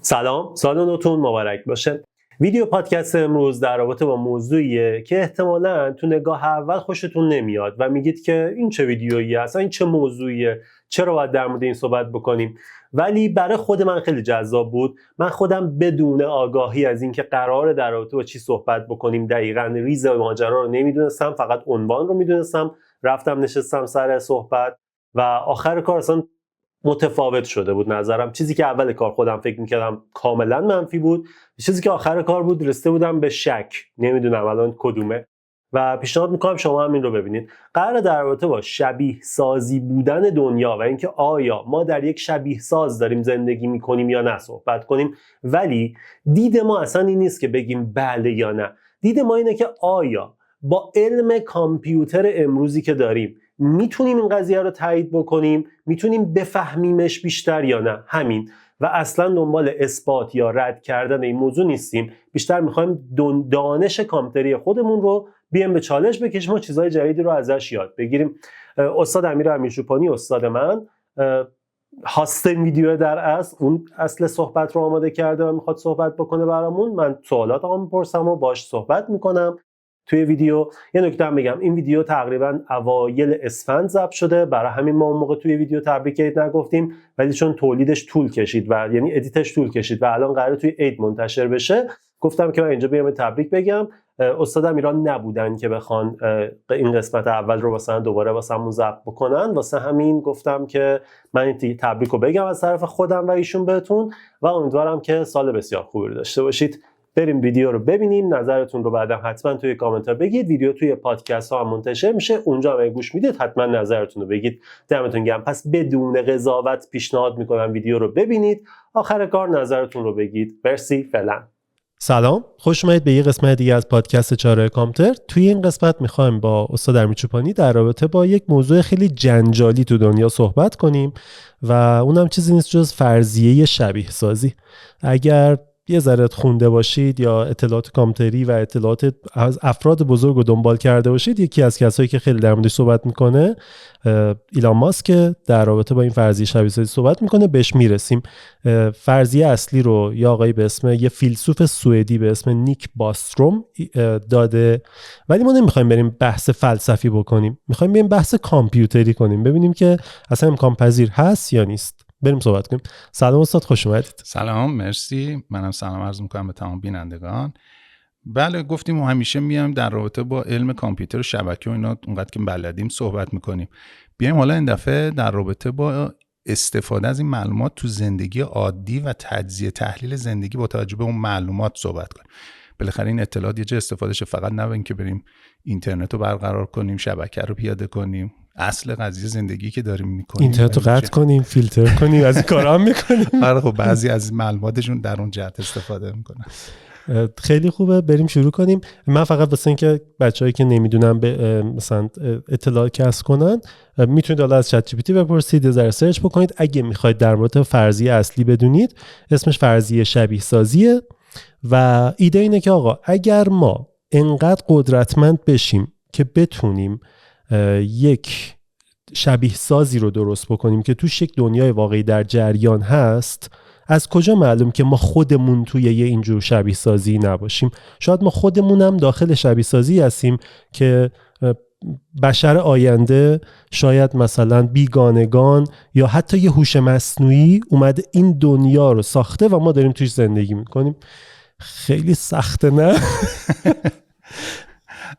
سلام، سال نوتون مبارک باشه. ویدیو پادکست امروز در رابطه با موضوعیه که احتمالاً تو نگاه اول خوشتون نمیاد و میگید که این چه ویدیوییه، اصلا این چه موضوعیه، چرا باید در مورد این صحبت بکنیم؟ ولی برای خود من خیلی جذاب بود. من خودم بدون آگاهی از اینکه قراره در رابطه با چی صحبت بکنیم دقیقاً ریز ماجرا رو نمیدونستم، فقط عنوان رو میدونستم. رفتم نشستم سر صحبت و آخر کار اصلا متفاوت شده بود نظرم. چیزی که اول کار خودم فکر میکردم کاملا منفی بود، چیزی که آخر کار بود رسیده بودم به شک، نمیدونم الان کدومه. و پیشنهاد میکنم شما هم این رو ببینید. قراره در رابطه با شبیه سازی بودن دنیا و اینکه آیا ما در یک شبیه ساز داریم زندگی میکنیم یا نه صحبت کنیم. ولی دید ما اصلا این نیست که بگیم بله یا نه. دید ما اینه که آیا با علم کامپیوتر امروزی که داریم میتونیم این قضیه رو تایید بکنیم، میتونیم بفهمیمش بیشتر یا نه. همین. و اصلا دنبال اثبات یا رد کردن این موضوع نیستیم، بیشتر میخوایم دانش کامپیوتری خودمون رو بیایم به چالش بکشیم و چیزهای جدیدی رو ازش یاد بگیریم. استاد امیر امیرچوپانی استاد من هاست ویدیو در اصل صحبت رو آماده کرده و میخواد صحبت بکنه برامون. من سوالاتمو میپرسم و باش صحبت میکنم توی ویدیو. یه نکته هم بگم، این ویدیو تقریبا اوایل اسفند ضبط شده، برای همین ما اون موقع توی ویدیو تبریک عید نگفتیم، ولی چون تولیدش طول کشید و یعنی ادیتش طول کشید و الان قراره توی عید منتشر بشه، گفتم که من اینجا بیام تبریک بگم. استادم ایران نبودن که بخوان این قسمت اول رو مثلا دوباره واسمون ضبط بکنن، واسه همین گفتم که من این تبریک رو بگم از طرف خودم و ایشون بهتون و امیدوارم که سال بسیار خوبی رو داشته باشید. بریم ویدیو رو ببینیم، نظرتون رو بعدم حتما توی کامنت ها بگید. ویدیو توی پادکست ها هم منتشر میشه، اونجا هم گوش میدید حتما نظرتون رو بگید. دمتون گرم. پس بدون قضاوت پیشنهاد میکنم ویدیو رو ببینید، آخر کار نظرتون رو بگید. مرسی. فعلا سلام، خوش اومدید به یه قسمت دیگه از پادکست چهارراه کامپیوتر. توی این قسمت میخوایم با استاد امیرچوپانی در رابطه با یک موضوع خیلی جنجالی تو دنیا صحبت کنیم و اونم چیزی نیست جز فرضیه شبیه سازی. اگر یه ذره خونده باشید یا اطلاعات کامپیوتری و اطلاعات از افراد بزرگ رو دنبال کرده باشید، یکی از کسایی که خیلی در موردش صحبت میکنه ایلان ماسک در رابطه با این فرضیه شبیه سازی صحبت میکنه، بهش میرسیم. فرضیه اصلی رو یه آقایی به اسم یه فیلسوف سوئدی به اسم نیک باستروم داده، ولی ما نمیخوایم بریم بحث فلسفی بکنیم، میخوایم بریم بحث کامپیوتری کنیم، ببینیم که اصلا امکان پذیر هست یا نیست. بریم صحبت کنیم. سلام استاد، خوش اومدید. سلام، مرسی. منم سلام عرض میکنم به تمام بینندگان. بله، گفتیم و همیشه میایم در رابطه با علم کامپیوتر و شبکه و اینا اونقدر که بلدیم صحبت میکنیم. بیایم حالا این دفعه در رابطه با استفاده از این معلومات تو زندگی عادی و تجزیه تحلیل زندگی با توجه به اون معلومات صحبت کنیم. بالاخره این اطلاعات یه جا استفاده شه، فقط نه اینکه بریم اینترنت رو برقرار کنیم، شبکه رو پیاده کنیم. اصل قضیه زندگی که داریم میکنیم، اینترنت رو قطع کنیم، فیلتر کنیم، از این کارا هم میکنیم. آره خب بعضی از معلوماتشون در اون جهت استفاده میکنن. خیلی خوبه، بریم شروع کنیم. من فقط واسه اینکه بچه‌هایی که نمیدونن مثلا اطلاع کسب کنن، میتونید حالا از چت جی پی تی بپرسید، ذره سرچ بکنید. اگه میخواید در مورد فرضیه اصلی بدونید، اسمش فرضیه شبیه سازیه و ایده اینه که آقا اگر ما انقدر قدرتمند بشیم که بتونیم یک شبیه سازی رو درست بکنیم که توش یک دنیای واقعی در جریان هست، از کجا معلوم که ما خودمون توی یه اینجور شبیه سازی نباشیم؟ شاید ما خودمونم داخل شبیه سازی هستیم که بشر آینده شاید مثلا بیگانگان یا حتی یه هوش مصنوعی اومده این دنیا رو ساخته و ما داریم توش زندگی میکنیم. خیلی سخته نه؟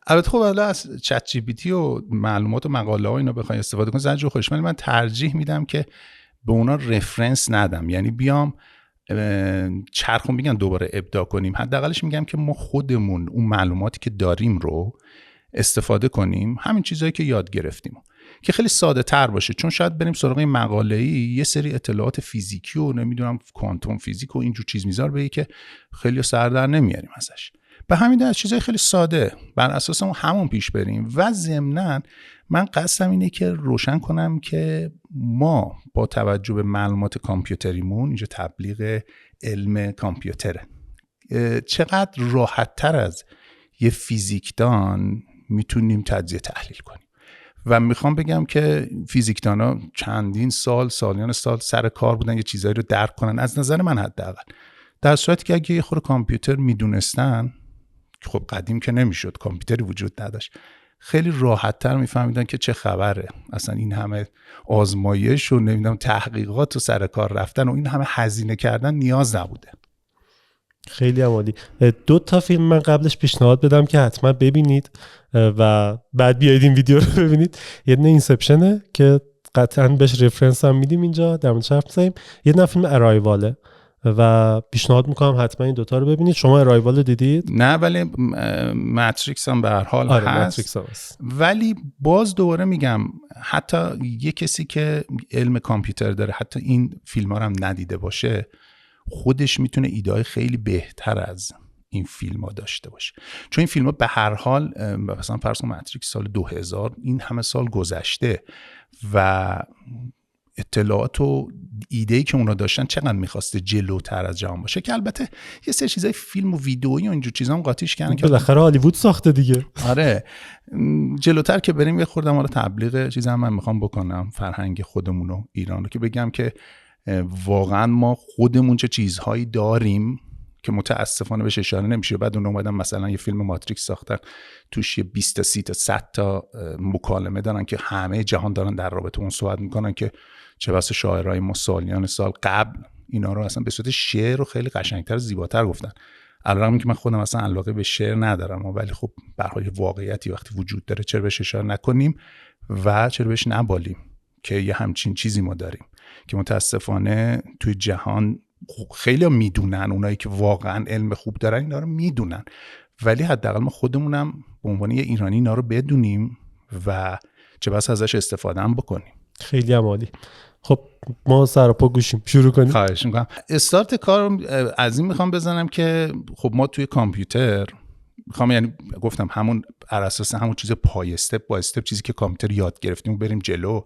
البته خب حالا از چت جی پی تی و معلومات و مقاله ها اینا بخوای استفاده کنی زنجو خوشمالی، من ترجیح میدم که به اونا رفرنس ندم، یعنی بیام چرخو میگن دوباره ابداع کنیم. حداقلش میگم که ما خودمون اون معلوماتی که داریم رو استفاده کنیم، همین چیزایی که یاد گرفتیم که خیلی ساده تر باشه، چون شاید بریم سراغ مقاله‌ای یه سری اطلاعات فیزیکی و نمیدونم کوانتوم فیزیک و اینجور چیز میذار بگی که خیلی سر در نمیاریم ازش. به همین دلیل چیزای خیلی ساده بر اساس همون پیش بریم و ضمناً من قصدم اینه که روشن کنم که ما با توجه به معلومات کامپیوتریمون، اینجا تبلیغ علم کامپیوتره، چقدر راحت تر از یه فیزیکدان میتونیم تجزیه تحلیل کنیم. و میخوام بگم که فیزیکدانا چندین سالیان سال سر کار بودن یه چیزایی رو درک کنن، از نظر من حداقل در صورتی که اگه یه خورده کامپیوتر میدونستن، خب قدیم که نمیشد، کامپیوتری وجود نداشت، خیلی راحت تر میفهمیدن که چه خبره، اصلا این همه آزمایش و نمیدونم تحقیقات و سر کار رفتن و این همه هزینه کردن نیاز نبوده. خیلی عالی. 2 تا فیلم من قبلش پیشنهاد بدم که حتما ببینید و بعد بیایید این ویدیو رو ببینید. یه دونه اینسپشنه که قطعا بهش رفرنس هم میدیم اینجا در موردش حرف بزنیم. یه دونه فیلم ارایواله و پیشنهاد میکنم حتما این دوتا رو ببینید. شما ارایوال دیدید؟ نه ولی ماتریکس هم به هر حال هست. ولی باز دوباره میگم حتی یه کسی که علم کامپیوتر داره، حتی این فیلم ها رو هم ندیده باشه، خودش میتونه ایده خیلی بهتر از این فیلم ها داشته باشه. چون این فیلم ها به هر حال مثلا فرض کن ماتریکس سال 2000، این همه سال گذشته و اطلاعات و ایده‌ای که اونا داشتن چقدر می‌خواسته جلوتر از جهان باشه، که البته یه سری چیزای فیلم و ویدئویی و اینجور چیزا هم قاطیش کردن که بالاخره هالیوود ساخته دیگه. آره جلوتر که بریم یه خورده حالا تبلیغ چیزا هم من میخوام بکنم، فرهنگ خودمون و ایران رو، که بگم که واقعا ما خودمون چه چیزهایی داریم که متاسفانه بهش اشاره نمیشه. بعد اون اومدن مثلا یه فیلم ماتریکس ساختن، توش یه 20 تا 30 تا 100 تا مکالمه دارن که همه جهان دارن در رابطه اون صحبت میکنن، که چه بسا شاعرای ما سالیان سال قبل اینا رو اصلا به صورت شعر رو خیلی قشنگتر زیباتر گفتن. علاوه که من خودم اصلا علاقه به شعر ندارم، ولی خب به هر حال واقعیتی وقتی وجود داره چرا بهش اشاره نکنیم و چرا بهش نبالیم که یه همچین چیزی ما داریم که متاسفانه توی جهان خیلی میدونن، اونایی که واقعا علم خوب دارن اینا رو میدونن، ولی حداقل ما خودمونم به عنوان یه ایرانی اینا رو بدونیم و چه بس ازش استفاده هم بکنیم. خیلی عالی. خب ما سر و پا گوشیم، شروع کنیم. خواهش میکنم. استارت کار از این میخوام بزنم که خب ما توی کامپیوتر میخوام، یعنی گفتم همون بر اساس همون چیز پای استپ با استپ، چیزی که کامپیوتر یاد گرفتیم بریم جلو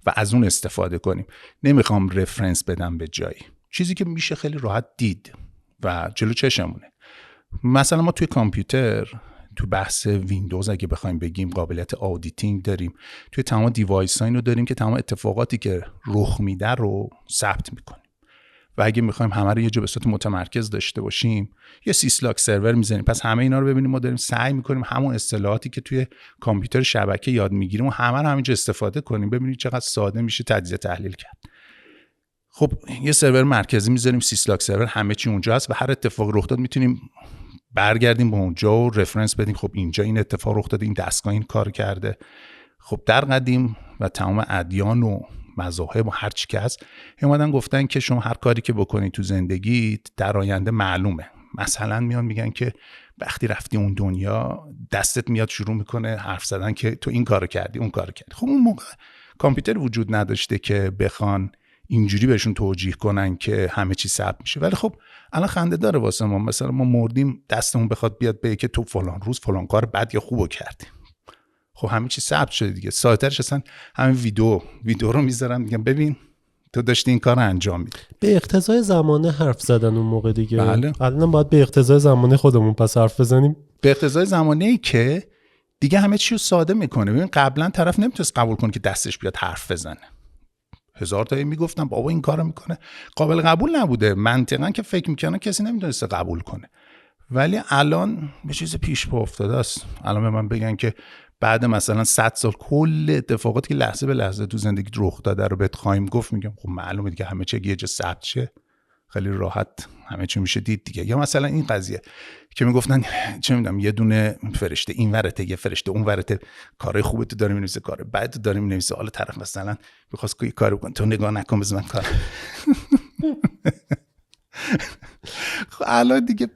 و از اون استفاده کنیم. نمیخوام رفرنس بدم به جایی، چیزی که میشه خیلی راحت دید و جلو چشمونه. مثلا ما توی کامپیوتر تو بحث ویندوز اگه بخوایم بگیم قابلیت آدیتینگ داریم، توی تمام دیوایس ها اینو داریم که تمام اتفاقاتی که رخ میده رو ثبت میکنیم و اگه میخوایم همه رو یه جا به صورت متمرکز داشته باشیم یه سیسلاک سرور میزنیم. پس همه اینا رو ببینیم ما داریم سعی میکنیم همون اصطلاحاتی که توی کامپیوتر شبکه یاد میگیریم و همه رو همینجا استفاده کنیم. ببینید چقدر ساده میشه تجزیه تحلیل کرد. خب یه سرور مرکزی میذاریم، سیسلاک سرور، همه چی اونجا هست و هر اتفاق رخ داد میتونیم برگردیم به اونجا و رفرنس بدیم. خب اینجا این اتفاق رخ داده، این دستگاه این کار کرده. خب در قدیم و تمام ادیان و مذاهب و هر چی که هست اومدن گفتن که شما هر کاری که بکنید تو زندگیت در آینده معلومه. مثلا میان میگن که وقتی رفتی اون دنیا دستت میاد شروع میکنه حرف زدن که تو این کارو کردی اون کارو کردی. خب اون موقع کامپیوتر وجود نداشته که بخوان اینجوری بهشون توجیه کنن که همه چی ثبت میشه. ولی خب الان خنده داره واسه ما، مثلا ما مردیم دستمون بخواد بیاد بگه که تو فلان روز فلان کار بد یا خوبو کردی. خب همه چی ثبت شده دیگه. سایترش اصلا همین ویدیو رو میذارن میگن ببین تو داشتی این کار رو انجام میدی. به اقتضای زمانه حرف زدن اون موقع دیگه. بله. الان باید به اقتضای زمانه خودمون پس حرف بزنیم. به اقتضای زمانه‌ای که دیگه همه چی رو ساده میکنه. ببین قبلا طرف نمیتونست قبول کنه که دستش بیاد حرف بزنه. هزار تایی میگفتم بابا این کارو میکنه، قابل قبول نبوده. منطقاً که فکر میکنه کسی نمیتونسته قبول کنه. ولی الان به چیز پیش پا افتاده است. الان به من بگن که بعد مثلا 100 سال کل اتفاقاتی که لحظه به لحظه تو زندگی رخ داده رو بهت خواهیم گفت، میگم خب معلومه دیگه همه چی یه جا ثبت شه، خیلی راحت همه چی میشه دید دیگه. یا مثلا این قضیه که میگفتن چه میدونم یه دونه فرشته این ورته یه فرشته اون ورته، کارهای خوبه تو داره مینویسه کار بعد تو داره مینویسه، حالا طرف مثلا میخواست که کارو کن تو نگاه نکن بزن من کار. خب الان دیگه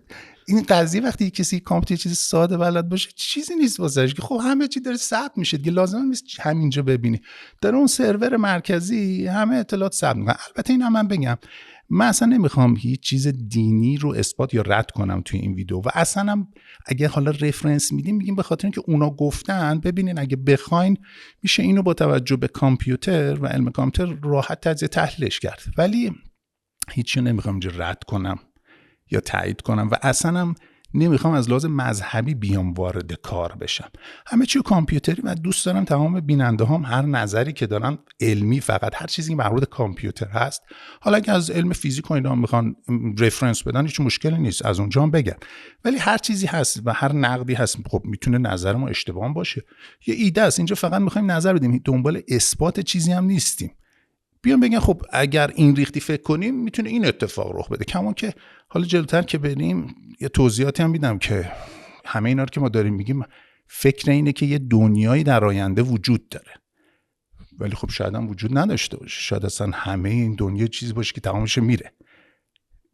این قضیه وقتی کسی کامپیوتر چیز ساده بلد باشه چیزی نیست واسش که خب همه چی داره ثبت میشه دیگه، لازم نیست همینجا ببینی داره اون سرور مرکزی همه اطلاعات ثبت میکنه. البته اینا من بگم من اصلا نمیخوام هیچ چیز دینی رو اثبات یا رد کنم توی این ویدیو و اصلا هم اگه حالا رفرنس میدیم به خاطر اینکه اونا گفتن. ببینین اگه بخواین میشه اینو با توجه به کامپیوتر و علم کامپیوتر راحت تجزیه تحلیلش کرد، ولی هیچی نمیخوام اینجا رد کنم یا تایید کنم و اصلا هم نمیخوام از لحاظ مذهبی بیام وارد کار بشم. همه چی کامپیوتری و دوست دارم تمام بیننده هم هر نظری که دارن علمی، فقط هر چیزی که مربوط کامپیوتر هست، حالا اگه از علم فیزیک و اینا میخوان رفرنس بدن هیچ مشکلی نیست، از اونجا هم بگن. ولی هر چیزی هست و هر نقدی هست خب میتونه نظر ما اشتباه باشه. یه ایده است، اینجا فقط میخوایم نظر بدیم، دنبال اثبات چیزی هم نیستیم. بیان بگن خب اگر این ریختی فکر کنیم میتونه این اتفاق رخ بده. کما که حالا جلوتر که بریم یه توضیحاتی هم میدم که همه اینا رو که ما داریم میگیم فکر اینه که یه دنیایی در آینده وجود داره، ولی خب شاید هم وجود نداشته باشه. شاید اصلا همه این دنیا چیزی باشه که تمامش میره.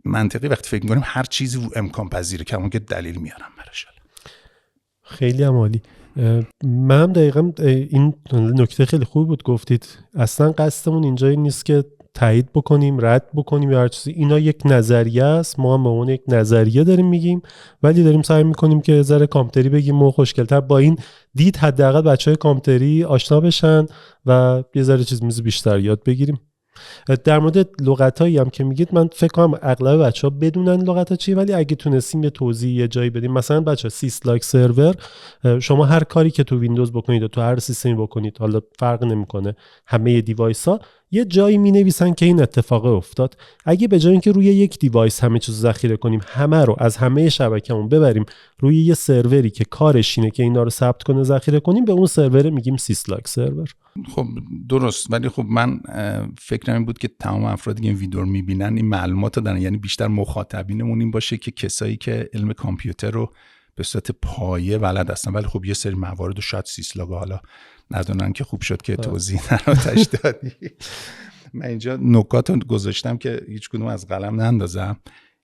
منطقی وقتی فکر میکنیم هر چیزی امکان پذیره، کما که دلیل میارم براش. خیلی هم عالی. من هم دقیقا این نکته خیلی خوب بود گفتید. اصلا قصدمون اینجا این نیست که تایید بکنیم، رد بکنیم یا هر چیزی. اینا یک نظریه است، ما هم به عنوان یک نظریه داریم میگیم، ولی داریم سعی میکنیم که ذره کامپیوتری بگیم و خوشگل‌تر با این دید حداقل بچهای کامپیوتری آشنا بشن و یه ذره چیز میز بیشتر یاد بگیریم. در مورد لغتایی هم که میگید، من فکر کنم اغلب بچه‌ها بدونن لغت‌ها چیه، ولی اگه تونستیم یه توضیح یه جایی بدیم، مثلا بچه‌ها سیسلاک سرور، شما هر کاری که تو ویندوز بکنید و تو هر سیستمی بکنید، حالا فرق نمیکنه، همه دیوایس‌ها یه جایی مینویسن که این اتفاق افتاد. اگه به جای اینکه روی یک دیوایس همه چیزو ذخیره کنیم، همه رو از همه شبکه‌مون ببریم روی یه سروری که کارش اینه که اینا رو ثبت کنه، ذخیره کنیم، به اون سرور میگیم سیسلاک سرور. خب درست، ولی خب من فکرم این بود که تمام افرادی که این ویدیو رو میبینن این معلومات رو دارن، یعنی بیشتر مخاطبینمون این باشه که کسایی که علم کامپیوتر رو به صورت پایه بلد هستن. ولی خب یه سری موارد رو شاید سیسلاگ حالا ندونن که خوب شد که توضیح نراتش دادی. من اینجا نکات رو گذاشتم که هیچ کدوم از قلم نندازم.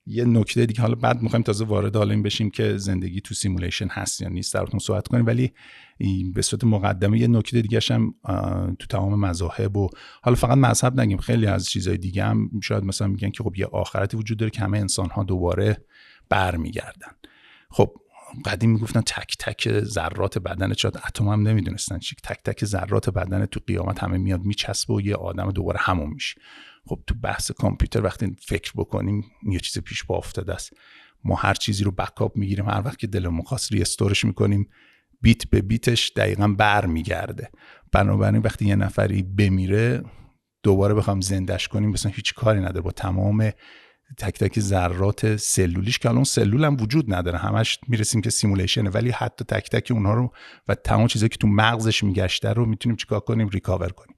یه نکته دیگه، حالا بعد میخوایم تازه وارد حالا این بشیم که زندگی تو سیمولیشن هست یا نیست، در اون صحبت کنیم، ولی به صورت مقدمه یه نکته دیگه هم تو تمام مذاهب و حالا فقط مذهب نگیم، خیلی از چیزای دیگه هم شاید مثلا میگن که خب یه آخرتی وجود داره که همه انسان ها دوباره برمیگردن. خب قدیم میگفتن تک تک ذرات بدن، شاید اتم هم نمیدونستن چی، تک تک ذرات بدن تو قیامت همه میاد میچسبه و یه آدم دوباره همون میشه. خب تو بحث کامپیوتر وقتی فکر بکنیم یه چیز پیش پا افتاده است. ما هر چیزی رو بکاپ میگیریم، هر وقت که دلمون خواست ریستورش میکنیم، بیت به بیتش دقیقاً برمیگرده. بنابراین وقتی یه نفری بمیره دوباره بخوام زندهش کنیم مثلا هیچ کاری نداره با تمام تک تک ذرات سلولیش که الان سلول هم وجود نداره، همش میرسیم که سیمولیشنه، ولی حتی تک تک اونها رو و تمام چیزایی که تو مغزش میگشته رو میتونیم چیکار کنیم؟ ریکاور کنیم.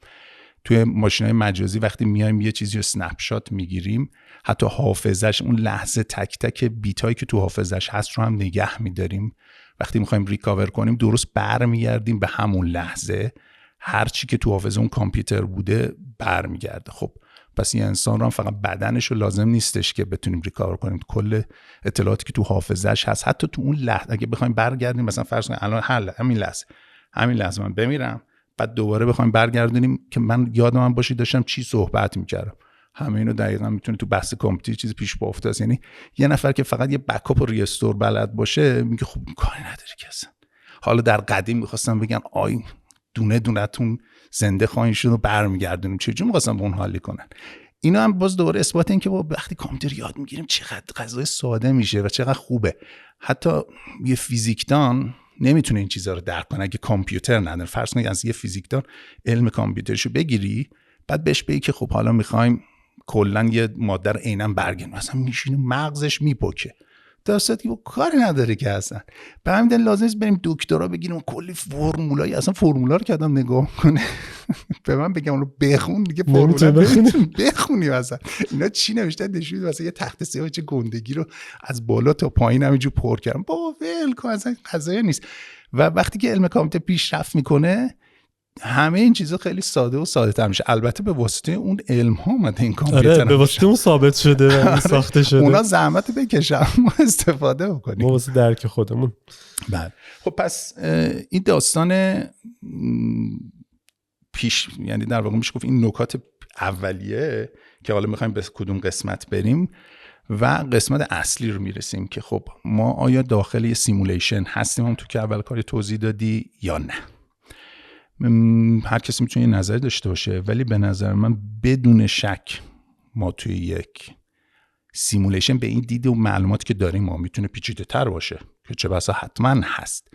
توی ماشین‌های مجازی وقتی میایم یه چیزی رو اسنپ شات میگیریم، حتی حافظش، اون لحظه تک تک بیتایی که تو حافظش هست رو هم نگه میداریم. وقتی میخوایم ریکاور کنیم درست برمیگردیم به همون لحظه، هر چی که تو حافظه اون کامپیوتر بوده برمیگرده. خب پس این انسان رو هم فقط بدنش رو لازم نیستش که بتونیم ریکاور کنیم، کل اطلاعاتی که تو حافظش هست حتی تو اون لحظه اگه بخوایم برگردیم، مثلا فرض کنیم الان همین لحظه من بمیرم، بعد دوباره بخوایم برگردونیم که من یادم باشه داشتم چی صحبت میکردم، همه اینو دقیقاً میتونه تو بحث کامپیوتر چیز پیش پا افتاد. یعنی یه نفر که فقط یه بکاپ و ریستور بلد باشه میگه خب کاری نداره که اصلا. حالا در قدیم میخواستم بگن آی دونه دونه‌تون زنده خواهید شد و برمیگردونیم، چجوری میخواستم با اون حالی کنن. اینا هم باز دوباره اثبات این که با وقتی کامپیوتر یاد میگیریم چقدر قضیه ساده میشه و چقدر خوبه. حتی یه فیزیکدان نمیتونه این چیزا رو درک کنه اگه کامپیوتر نداره. فرض کنید از یه فیزیکدان علم کامپیوترشو بگیری، بعد بهش بگی که خب حالا میخوایم کلا یه ماده رو عیناً برگردونیم، مثلا میشینه مغزش میپکه، درسته که کاری نداره که اصلا. به همین دلیل لازم است بریم دکترا بگیریم و کلی فرمولای، اصلا فرمولا رو که آدم نگاه کنه به من بگم اونو بخون دیگه، فرمولا بخونی اصلا اینا چی نوشته نشون مثلا یه تخت سیاه چه گندگی رو از بالا تا پایین همینجور پر کردم، بابا ول کن اصلا قضیه نیست. و وقتی که علم کامپیوتر پیشرفت میکنه همه این چیزا خیلی ساده و ساده تر میشه. البته به واسطه اون علم ها اومده این کامپیوتر. آره به واسطه اون ثابت شده و ساخته شده. اونا زحمت بکشن ما استفاده بکنیم. ما واسه درک خودمون. بله. خب پس این داستان پیش، یعنی در واقع میشه گفت این نکات اولیه که حالا میخوایم به کدوم قسمت بریم و قسمت اصلی رو میرسیم که خب ما آیا داخل یه سیمولیشن هستیم هم تو که اول کاری توضیح دادی یا نه. هر کسی میتونه یه نظری داشته باشه، ولی به نظر من بدون شک ما توی یک سیمولیشن به این دید و معلوماتی که داریم ما میتونه پیچیده تر باشه که چه بسا حتما هست،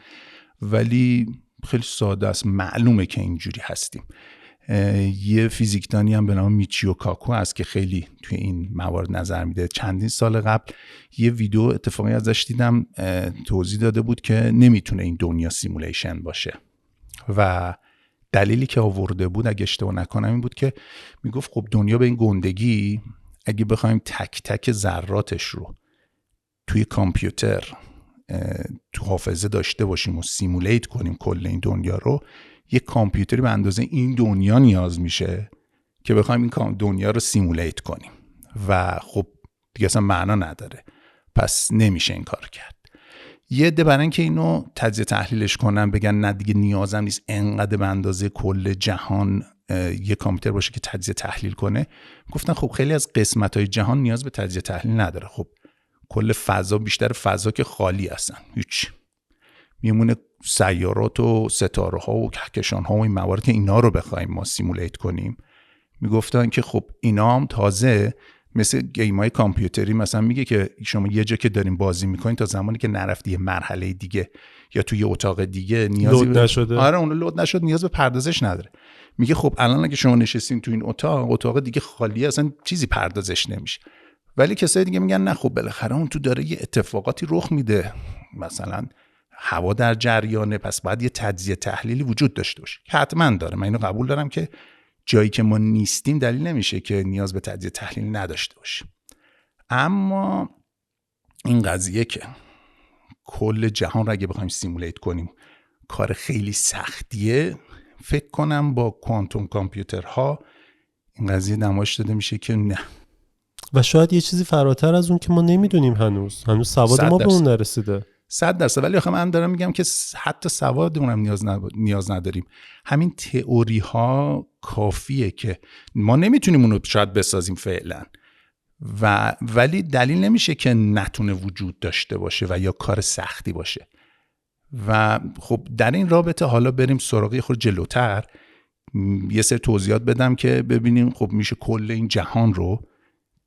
ولی خیلی ساده است، معلومه که اینجوری هستیم. یه فیزیکدانی هم به نام میچیو کاکو هست که خیلی توی این موارد نظر میده. چندین سال قبل یه ویدیو اتفاقی ازش دیدم، توضیح داده بود که نمیتونه این دنیا سیمولیشن باشه و دلیلی که آورده بود اگه اشتباه نکنم این بود که میگفت خب دنیا به این گندگی اگه بخوایم تک تک ذراتش رو توی کامپیوتر تو حافظه داشته باشیم و سیمولیت کنیم کل این دنیا رو، یک کامپیوتری به اندازه این دنیا نیاز میشه که بخوایم این دنیا رو سیمولیت کنیم و خب دیگه اصلا معنا نداره، پس نمیشه این کار کرد. یه عده برای اینکه اینو تجزیه تحلیلش کنن بگن نه دیگه نیازم نیست انقدر به اندازه کل جهان یه کامپیوتر باشه که تجزیه تحلیل کنه، گفتن خب خیلی از قسمت‌های جهان نیاز به تجزیه تحلیل نداره. خب کل فضا، بیشتر فضا که خالی هستن، هیچ، میمونه سیارات و ستاره ها و کهکشان ها و این موارد که اینا رو بخوایم ما سیمولیت کنیم. میگفتن که خب اینا هم تازه مثل گیم‌های کامپیوتری مثلا میگه که شما یه جا که دارین بازی میکنین تا زمانی که نرفتی یه مرحله دیگه یا توی یه اتاق دیگه نیازی لود نشده، آره اون لود نشد، نیاز به پردازش نداره. میگه خب الان اگه شما نشستین تو این اتاق دیگه خالیه، اصلا چیزی پردازش نمیشه. ولی کسای دیگه میگن نه خب بالاخره اون تو داره یه اتفاقاتی رخ میده، مثلا هوا در جریانه، پس باید یه تجزیه تحلیلی وجود داشته باشه که حتما داره. من اینو قبول دارم که جایی که ما نیستیم دلیل نمیشه که نیاز به تجزیه تحلیل نداشته باشیم. اما این قضیه که کل جهان رو اگه بخوایم سیمولیت کنیم کار خیلی سختیه، فکر کنم با کوانتوم کامپیوترها این قضیه نمایش داده میشه که نه. و شاید یه چیزی فراتر از اون که ما نمیدونیم، هنوز سواد ما به اون نرسیده. 100%. ولی آخه من دارم میگم که حتی سوادمون هم نیاز نداریم. همین تئوری ها کافیه که ما نمیتونیم اونو شاید بسازیم فعلا، ولی دلیل نمیشه که نتونه وجود داشته باشه و یا کار سختی باشه. و خب در این رابطه حالا بریم سراغ خود جلوتر، یه سری توضیحات بدم که ببینیم خب میشه کل این جهان رو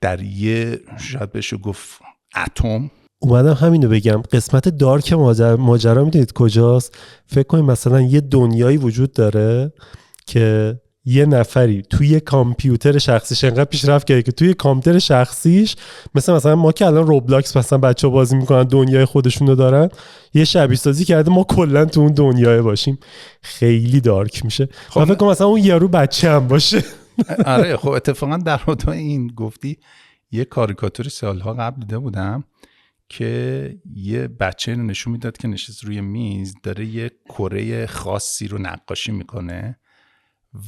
در یه شاید بشه گفت اتم. اومدم همینو بگم، قسمت دارک ماجرا میدونید کجاست؟ فکر کنید مثلا یه دنیایی وجود داره که یه نفری توی کامپیوتر شخصیش انقدر پیشرفت کرده که توی کامپیوتر شخصیش مثلا ما که الان روبلاکس مثلا بچه‌ها بازی میکنن دنیای خودشونو دارن، یه شبیه سازی کرده ما کلا تو اون دنیای باشیم. خیلی دارک میشه. خب من فکر کنم مثلا اون یارو بچه هم باشه. آره خب اتفاقا در مورد این گفتی یه کاریکاتوری سالها قبل دیده بودم که یه بچه رو نشون میداد که نشست روی میز داره یه کره خاصی رو نقاشی میکنه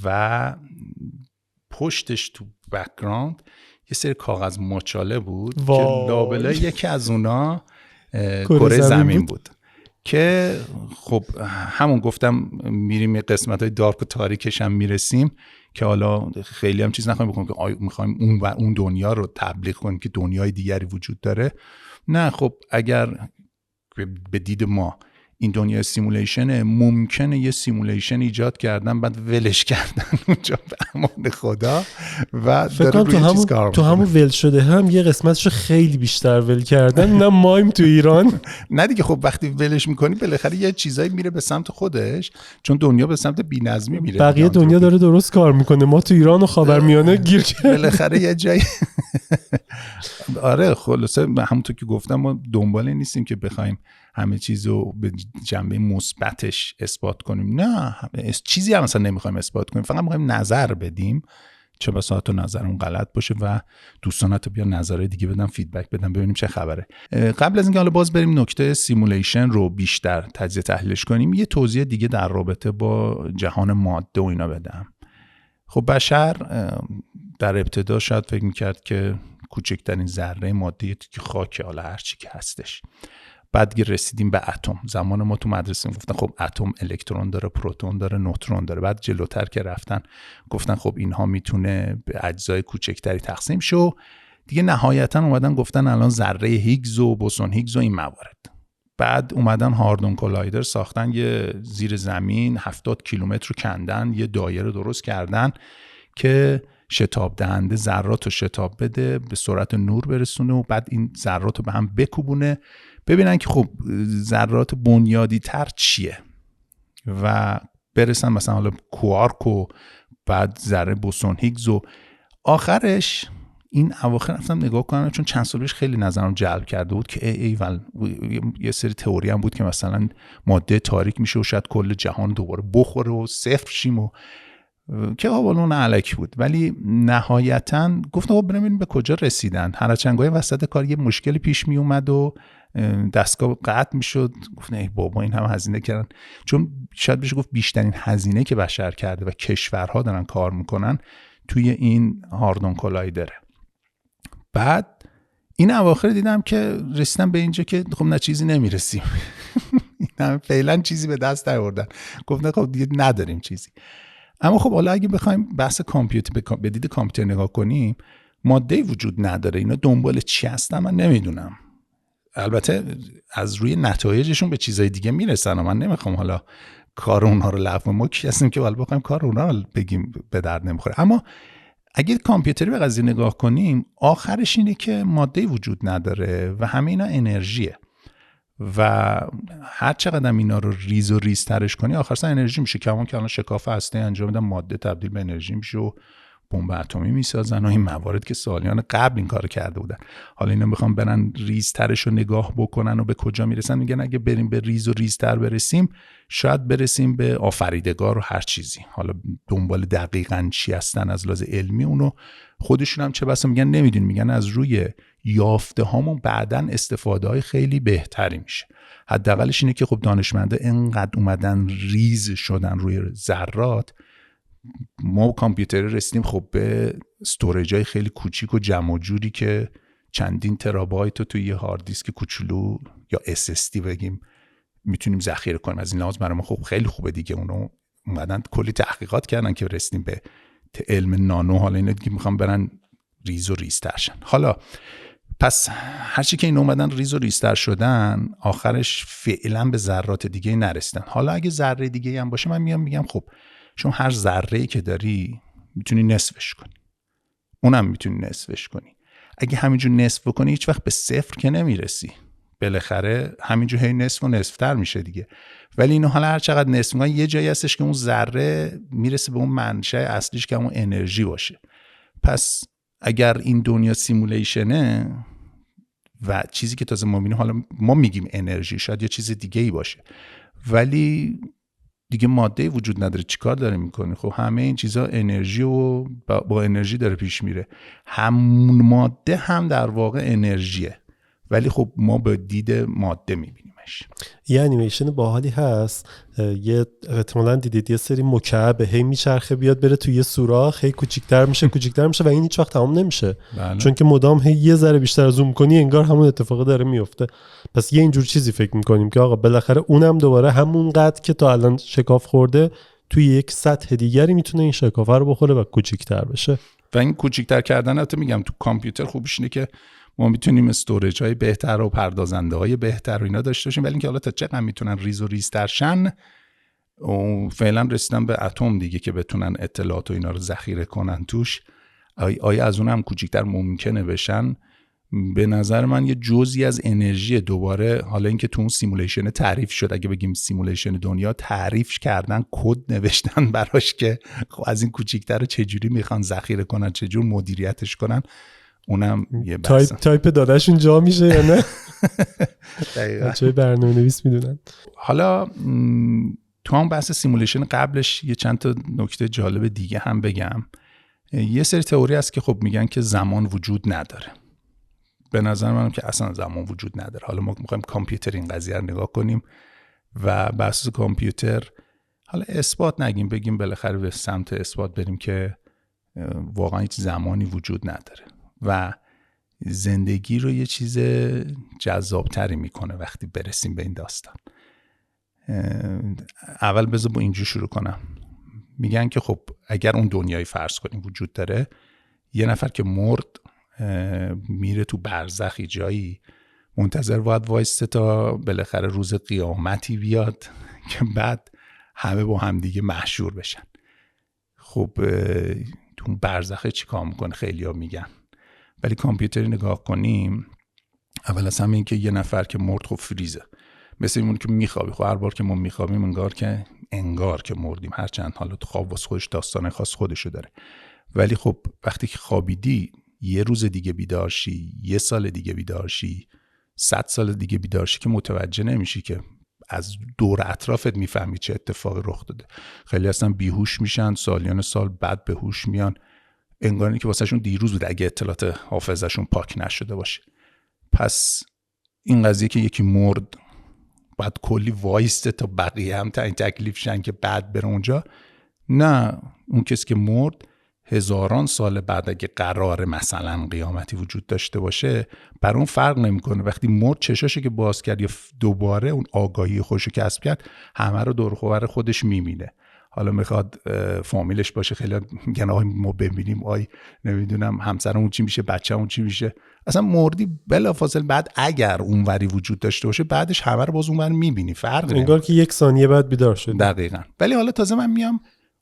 و پشتش تو بک‌گراند یه سری کاغذ مچاله بود که لابلای یکی از اونا کره زمین بود. که خب همون گفتم میریم یه قسمت‌های دارک و تاریکش هم میرسیم که حالا خیلی هم چیز نخواهیم بکنیم که میخوایم اون دنیا رو تبلیغ کنیم که دنیای دیگری وجود داره. نه خب اگر به دید ما این دنیا سیمولیشنه، ممکنه یه سیمولیشن ایجاد کردن بعد ولش کردن اونجا به امان خدا و فکر کنم تو همون ول شده هم یه قسمتشو خیلی بیشتر ول کردن. نه مایم تو ایران. نه دیگه خب وقتی ولش میکنی بالاخره یه چیزایی میره به سمت خودش، چون دنیا به سمت بی‌نظمی میره. بقیه دنیا داره درست کار میکنه، ما تو ایران و خاورمیانه گیر کردیم. بالاخره یه جایی آره خلاصه همونطور که گفتم ما دنبال نیستیم که بخوایم همه چیزو به جنبه مثبتش اثبات کنیم. نه چیزی هم مثلا نمیخوایم اثبات کنیم، فقط میخوایم نظر بدیم، چه بسا تو نظرمون غلط باشه و دوستان تو بیا نظرهای دیگه بدن، فیدبک بدن، ببینیم چه خبره. قبل از اینکه حالا باز بریم نکته سیمولیشن رو بیشتر تجزیه تحلیلش کنیم، یه توضیح دیگه در رابطه با جهان ماده و اینا بدم. خب بشر در ابتدا شاید فکر میکرد که کوچکترین ذره ماده که خاکه، حالا هر چی که هستش. بعد رسیدیم به اتم. زمان ما تو مدرسه گفتن خب اتم الکترون داره، پروتون داره، نوترون داره. بعد جلوتر که رفتن گفتن خب اینها میتونه به اجزای کوچکتری تقسیم شه. دیگه نهایتا اومدن گفتن الان ذره هیگز و بوسون هیگز و این موارد. بعد اومدن هاردون کولایدر ساختن، یه زیر زمین 70 کیلومتر رو کندن، یه دایره درست کردن که شتاب دهنده ذرات رو شتاب بده، به سرعت نور برسونه و بعد این ذرات رو به هم بکوبونه، ببینن که خب ذرات بنیادی تر چیه و برسن مثلا حالا کوارک و بعد ذره بوسون هیگز و آخرش این اواخر رفتم نگاه کنم چون چند سال پیش خیلی نظرم جلب کرده بود که یه سری تئوری هم بود که مثلا ماده تاریک میشه و شاید کل جهان دوباره بخوره و صفر شیم و که اون علکی بود. ولی نهایتا گفتم خب بریم به کجا رسیدن. هر چندگاهی وسط کار یه مشکلی پیش می اومد و دستگاه قطع میشد، گفت نه بابا این هم هزینه کردن، چون شاید بشه گفت بیشترین هزینه که بشر کرده و کشورها دارن کار میکنن توی این هاردون کولایدره. بعد این اواخر دیدم که رسیدم به اینجا که خب نه چیزی نمیرسیم این فعلا چیزی به دست نیاوردن، گفتن خب دیگه نداریم چیزی. اما خب حالا اگه بخوایم بحث کامپیوتر به دید کامپیوتر نگاه کنیم، ماده‌ای وجود نداره، اینا دنبال چی هستن من نمیدونم. البته از روی نتایجشون به چیزای دیگه میرسن و من نمیخوام حالا کار اونها رو لغو، ما کی هستیم که حالا بخوایم کار اونها رو بگیم به درد نمیخوره. اما اگه کامپیوتری به قضیه نگاه کنیم، آخرش اینه که ماده‌ای وجود نداره و همه اینا انرژیه و هر چقدر اینا رو ریز و ریزترش کنی آخر سر انرژی میشه. که الان شکاف هسته انجام میدن، ماده تبدیل به انرژی میشه و بمب اتمی میسازن و این موارد که سالیان قبل این کارو کرده بودن. حالا اینا میخوام برن ریزترش رو نگاه بکنن و به کجا میرسن، میگن اگه بریم به ریز و ریزتر برسیم شاید برسیم به آفریدگار و هر چیزی. حالا دنبال دقیقاً چی هستن از لحاظ علمی اونو خودشون هم چه بسا میگن نمیدونیم، میگن از روی یافته هامون بعدن استفاده های خیلی بهتری میشه. حداقلش اینه که خب دانشمندا اینقدر اومدن ریز شدن روی ذرات، ما کامپیوتر رسیدیم خب به استوریج های خیلی کوچیک و جمع جوری که چندین ترابایت رو توی یه هارد دیسک کوچولو یا SSD بگیم میتونیم ذخیره کنیم. از این لحاظ برای ما خب خیلی خوبه دیگه. اونو اومدن کلی تحقیقات کردن که رسیدیم به علم نانو. حالا اینا دیگه میخوام برن ریز و ریزتر شن. حالا پس هرچی که این اومدن ریز و ریزتر شدن آخرش فعلا به ذرات دیگه نرسیدن. حالا اگه ذره دیگه هم باشه من میگم خب چون هر ذره‌ای که داری میتونی نصفش کنی، اونم میتونی نصفش کنی. اگه همینجور نصف بکنی هیچ وقت به صفر که نمیرسی، بالاخره همینجور هی نصف و نصفتر میشه دیگه. ولی اینو حالا هر چقدر نصف میکنی یه جایی هستش که اون ذره میرسه به اون منشأ اصلیش که اون انرژی باشه. پس اگر این دنیا سیمولیشنه و چیزی که تازه ما میبینیم، حالا ما میگیم انرژی، شاید یه چیز دیگه ای باشه ولی دیگه ماده وجود نداره، چیکار داره میکنه؟ خب همه این چیزا انرژی و با انرژی داره پیش میره. همون ماده هم در واقع انرژیه ولی خب ما به دید ماده میبینیمش. یه انیمیشن باحالی هست، یه احتمالاً دیدید، یه سری مکعب هی میچرخه بیاد بره توی یه سوراخ، هی کوچیک‌تر میشه و این هیچ وقت تمام نمیشه. بله. چون که مدام هی یه ذره بیشتر زوم کنی انگار همون اتفاق داره میفته. پس یه اینجور چیزی فکر میکنیم که آقا بالاخره اونم دوباره همون قد که تا الان شکاف خورده توی یک سطح دیگری میتونه این شکاف رو بخوره و کوچیک‌تر بشه. و این کوچیک‌تر کردن البته میگم تو کامپیوتر خوبش اینه که ما میتونیم استوریج های بهتر و پردازنده های بهتر و اینا داشته باشیم، ولی اینکه حالا تا چقدر میتونن ریز و ریزتر شن و فعلا رسیدن به اتم دیگه که بتونن اطلاعات و اینا رو ذخیره کنن توش. آیا از اون هم کوچیکتر ممکنه بشن؟ به نظر من یه جزئی از انرژی دوباره. حالا اینکه تو اون سیمولیشن تعریف شد، اگه بگیم سیمولیشن دنیا تعریف کردن، کد نوشتن براش که خب از این کوچیکتر رو چجوری میخوان ذخیره کنن، چجور مدیریتش کنن، اونم یه بحث. تایپ داداشون جا میشه یا نه؟ دقیقاً. بچه‌های برنامه‌نویس میدونن. حالا تو هم بحث سیمولیشن قبلش یه چند تا نکته جالب دیگه هم بگم. یه سری تئوری هست که خب میگن که زمان وجود نداره. به نظر منم که اصلا زمان وجود نداره. حالا ما میخوایم کامپیوتر این قضیه رو نگاه کنیم و بر اساس کامپیوتر حالا اثبات نگیم، بگیم بالاخره به سمت اثبات بریم که واقعا هیچ زمانی وجود نداره و زندگی رو یه چیز جذابتری میکنه وقتی برسیم به این داستان. اول بذار با اینجور شروع کنم. میگن که خب اگر اون دنیای فرض کنیم وجود داره، یه نفر که مرد میره تو برزخی جایی، منتظر باید وایسته تا بالاخره روز قیامتی بیاد که بعد همه با هم دیگه محشور بشن. خب تو برزخه چی کار میکنه خیلی‌ها میگن، ولی کامپیوتری نگاه کنیم اول از همه این که یه نفر که مرد خب فریزه، مثل اینمون که میخوابی، خب هر بار که ما میخوابیم انگار که مردیم، هرچند حالا تو خواب واسه خودش داستان خاص خودشو داره، ولی خب وقتی که خوابیدی یه روز دیگه بیدار شی، یه سال دیگه بیدار شی، 100 سال دیگه بیدار شی که متوجه نمیشی که از دور اطرافت میفهمی چه اتفاقی رخ داده. خیلی اصلا بیهوش میشن، سالیان سال بعد به هوش میان، انگاری که واسهشون دیروز بود اگه اطلاعات حافظه‌شون پاک نشده باشه. پس این قضیه که یکی مرد بعد کلی وایسته تا بقیه هم تا این تکلیف شن که بعد بره اونجا، نه، اون کسی که مرد هزاران سال بعد اگه قراره مثلا قیامتی وجود داشته باشه بر اون فرق نمیکنه، وقتی مرد چشاشو که باز کرد یا دوباره اون آگاهی خودشو کسب کرد همه رو دور و بر خودش میبینه. حالا میخواد فامیلش باشه، خیلی میگن آقای ما ببینیم آی نمیدونم همسرمون چی میشه، بچه‌مون چی میشه، اصلا مردی بلافاصله بعد اگر اونوری وجود داشته باشه بعدش همه رو باز اونور میبینی، فرق نمیکنه، انگار که 1 ثانیه بعد بیدار شد. دقیقاً. ولی حالا تازه من میام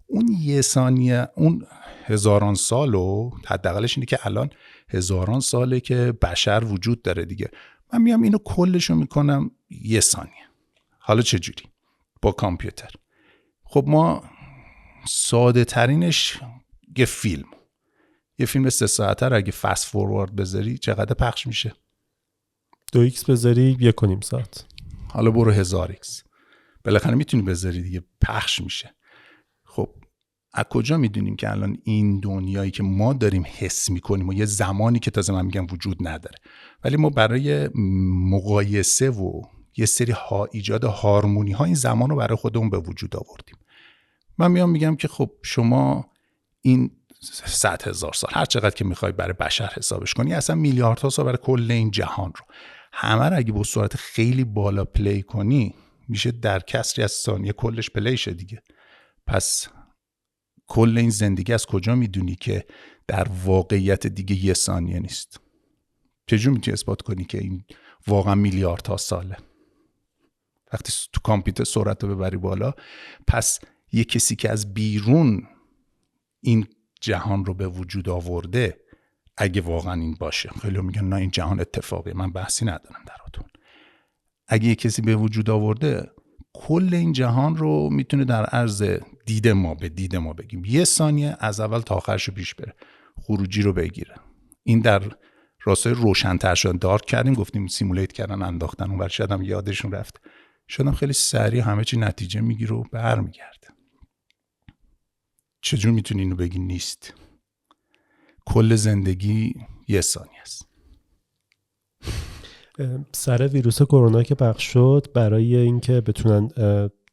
اون 1 ثانیه، اون هزاران سالو، حداقلش اینه که الان هزاران ساله که بشر وجود داره دیگه، من میام اینو کلشو میکنم 1 ثانیه. حالا چه جوری؟ با کامپیوتر. خب ما ساده ترینش یه فیلم 3 ساعته رو اگه فست فوروارد بذاری چقدر پخش میشه؟ 2x بذاری 1.5 ساعت. حالا برو 1000x، بالاخره میتونی بذاری دیگه، پخش میشه. خب از کجا میدونیم که الان این دنیایی که ما داریم حس میکنیم و یه زمانی که تازه من میگم وجود نداره، ولی ما برای مقایسه و یه سری ایجاد هارمونی ها این زمان رو برای خودمون به وجود آوردیم. من میگم که خب شما این 100,000 سال هر چقدر که میخوای برای بشر حسابش کنی، اصلا میلیاردها سال برای کل این جهان رو، همه رو اگه با سرعت خیلی بالا پلی کنی میشه در کسری از ثانیه کلش پلی شه دیگه. پس کل این زندگی از کجا میدونی که در واقعیت دیگه 1 ثانیه نیست؟ چجور میتونی اثبات کنی که این واقعا میلیاردها ساله؟ وقتی تو کامپیوتر سرعت رو ببری بالا، پس یه کسی که از بیرون این جهان رو به وجود آورده، اگه واقعا این باشه، خیلی میگن نه این جهان اتفاقی، من بحثی ندارم دراتون، اگه یه کسی به وجود آورده کل این جهان رو میتونه در عرض دید ما بگیم 1 ثانیه از اول تا آخرش رو پیش بره، خروجی رو بگیره. این در راستای روشن‌تر شدن دارک کردیم، گفتیم سیمولیت کردن انداختن اون، شاید هم یادشون رفت، شدم خیلی سریع همه چی نتیجه میگیره و برمیگرده. چجور میتونی اینو بگی نیست؟ کل زندگی 1 ثانیه است. سر ویروس کرونا که پخش شد، برای اینکه بتونن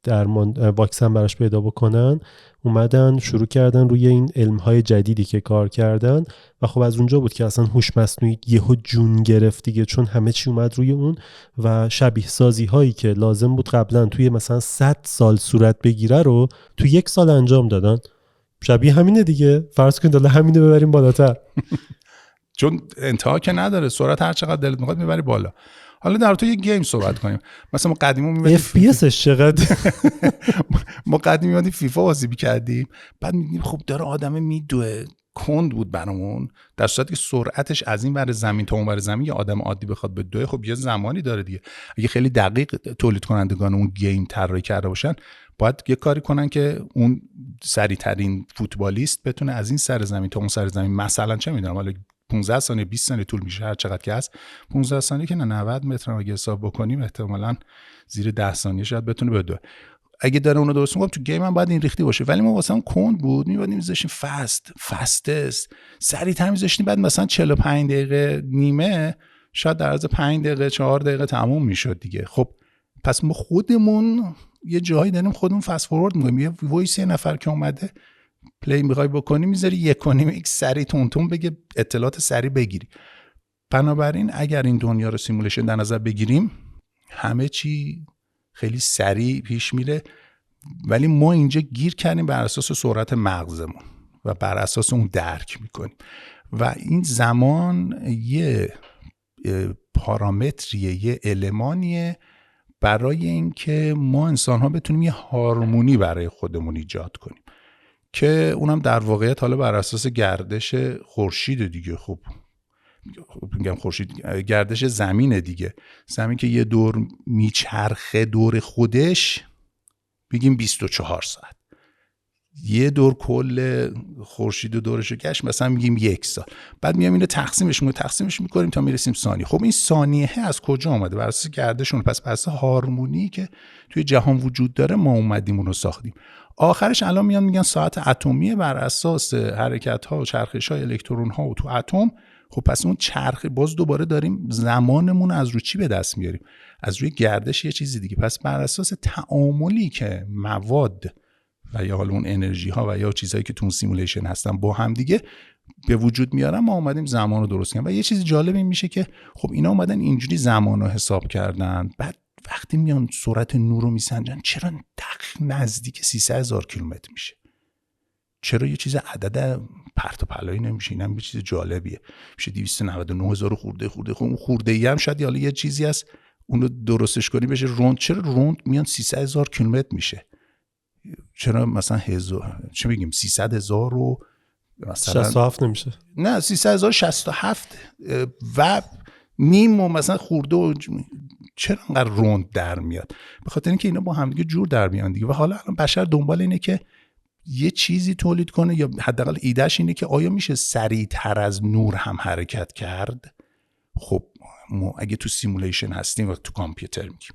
درمان واکسن براش پیدا بکنن، اومدن شروع کردن روی این علم‌های جدیدی که کار کردن و خب از اونجا بود که اصلا هوش مصنوعی یهو جون گرفت دیگه، چون همه چی اومد روی اون و شبیه سازی هایی که لازم بود قبلا توی مثلا 100 سال صورت بگیره رو تو 1 سال انجام دادن. شبیه همینه دیگه، فرض کن داله همینه ببریم بالاتر. چون انتها که نداره، سرعت هر چقدر دلت میخواد میبری بالا. حالا در تو یه گیم صحبت کنیم. مثلا ما قدیمی می‌بینیم FPS چقدر ما قدیمی می‌بینیم فیفا بازی می‌کردیم، بعد می‌گیم خب داره آدم میدوه، کند بود برامون، در صورتی که سرعتش از این ور زمین تا اون ور زمین یه آدم عادی بخواد به دوه، خب یه زمانی داره دیگه. اگه خیلی دقیق تولید کنندگان اون گیم طراحی کرده باشن، باید یه کاری کنن که اون سریع‌ترین فوتبالیست بتونه از این سر زمین تا اون سر زمین، مثلا چه می‌دونم حالا 15 ثانیه 20 ثانیه طول میشه، هر چقدر که هست 15 ثانیه که نه 90 متر اگه حساب بکنیم احتمالاً زیر 10 ثانیه شاید بتونه بدوه. اگه داره اونو درست میگم تو گیم هم باید این ریختی باشه، ولی ما واسه اون کند بود، می‌بادیم می‌ذاشیم فستست سریع‌تر می‌ذاشتیم، بعد مثلا 45 دقیقه نیمه شاید در عرض 5 دقیقه 4 دقیقه تموم میشد دیگه. خب پس ما خودمون یه جایی داریم خودمون فست فوروارد می‌کنیم، یه وایس یه نفر که اومده پلی میخوای بکنی میذاری 1.5x سری تونتون بگه اطلاعات سری بگیری. بنابراین اگر این دنیا رو سیمولیشن در نظر بگیریم همه چی خیلی سریع پیش میره، ولی ما اینجا گیر کردیم بر اساس سرعت مغزمون و بر اساس اون درک میکنیم و این زمان یه پارامتریه، یه المانیه برای اینکه ما انسان ها بتونیم یه هارمونی برای خودمون ایجاد کنیم که اونم در واقعیت حالا بر اساس گردش خورشید دیگه. خب میگم خورشید، گردش زمینه دیگه. زمین که یه دور میچرخه دور خودش بگیم 24 ساعت، یه دور کل خورشید و دورشو گشت مثلا میگیم 1 سال. بعد میام اینو تقسیمش میکنیم تا میرسیم ثانیه. خب این ثانیه از کجا اومده؟ بر اساس گردشون. پس بر اساس هارمونی که توی جهان وجود داره ما اومدیم اونو ساختیم. آخرش الان میان میگن ساعت اتمیه بر اساس حرکت ها و چرخش های الکترون ها و تو اتم. خب پس اون چرخ باز دوباره داریم زمانمون از رو چی به دست میاریم؟ از روی گردش یه چیزی دیگه. پس بر اساس تعاملی که مواد و یا حالا اون انرژی ها و یا چیزهایی که تو اون سیمولیشن هستن با هم دیگه به وجود میارن، ما اومدیم زمان رو درست کردیم. و یه چیز جالب این میشه که خب اینا اومدن اینجوری زمان رو حساب کردن. بعد وقتی میان سرعت نور رو میسنجن، چرا نزدیک 300,000 کیلومتر میشه؟ چرا یه چیز عدد پرت و پلایی نمیشه؟ اینم یه چیز جالبیه. میشه 299,000 خورده. خب اون خورده ای هم شاید حالا یه چیزی هست اون رو درستش کنی بشه روند. چرا روند میان 300,000 کیلومتر میشه؟ چرا مثلا چه بگیم 300,000 رو مثلا 67 نمیشه؟ نه 300,067 و نیم و مثلا خورده و چرا انقدر روند در میاد؟ به خاطر اینکه اینا با هم دیگه جور در میان دیگه. و حالا الان بشر دنبال اینه که یه چیزی تولید کنه، یا حداقل ایدهش اینه که آیا میشه سریعتر از نور هم حرکت کرد؟ خب ما اگه تو سیمولیشن هستیم و تو کامپیوتر میگیم،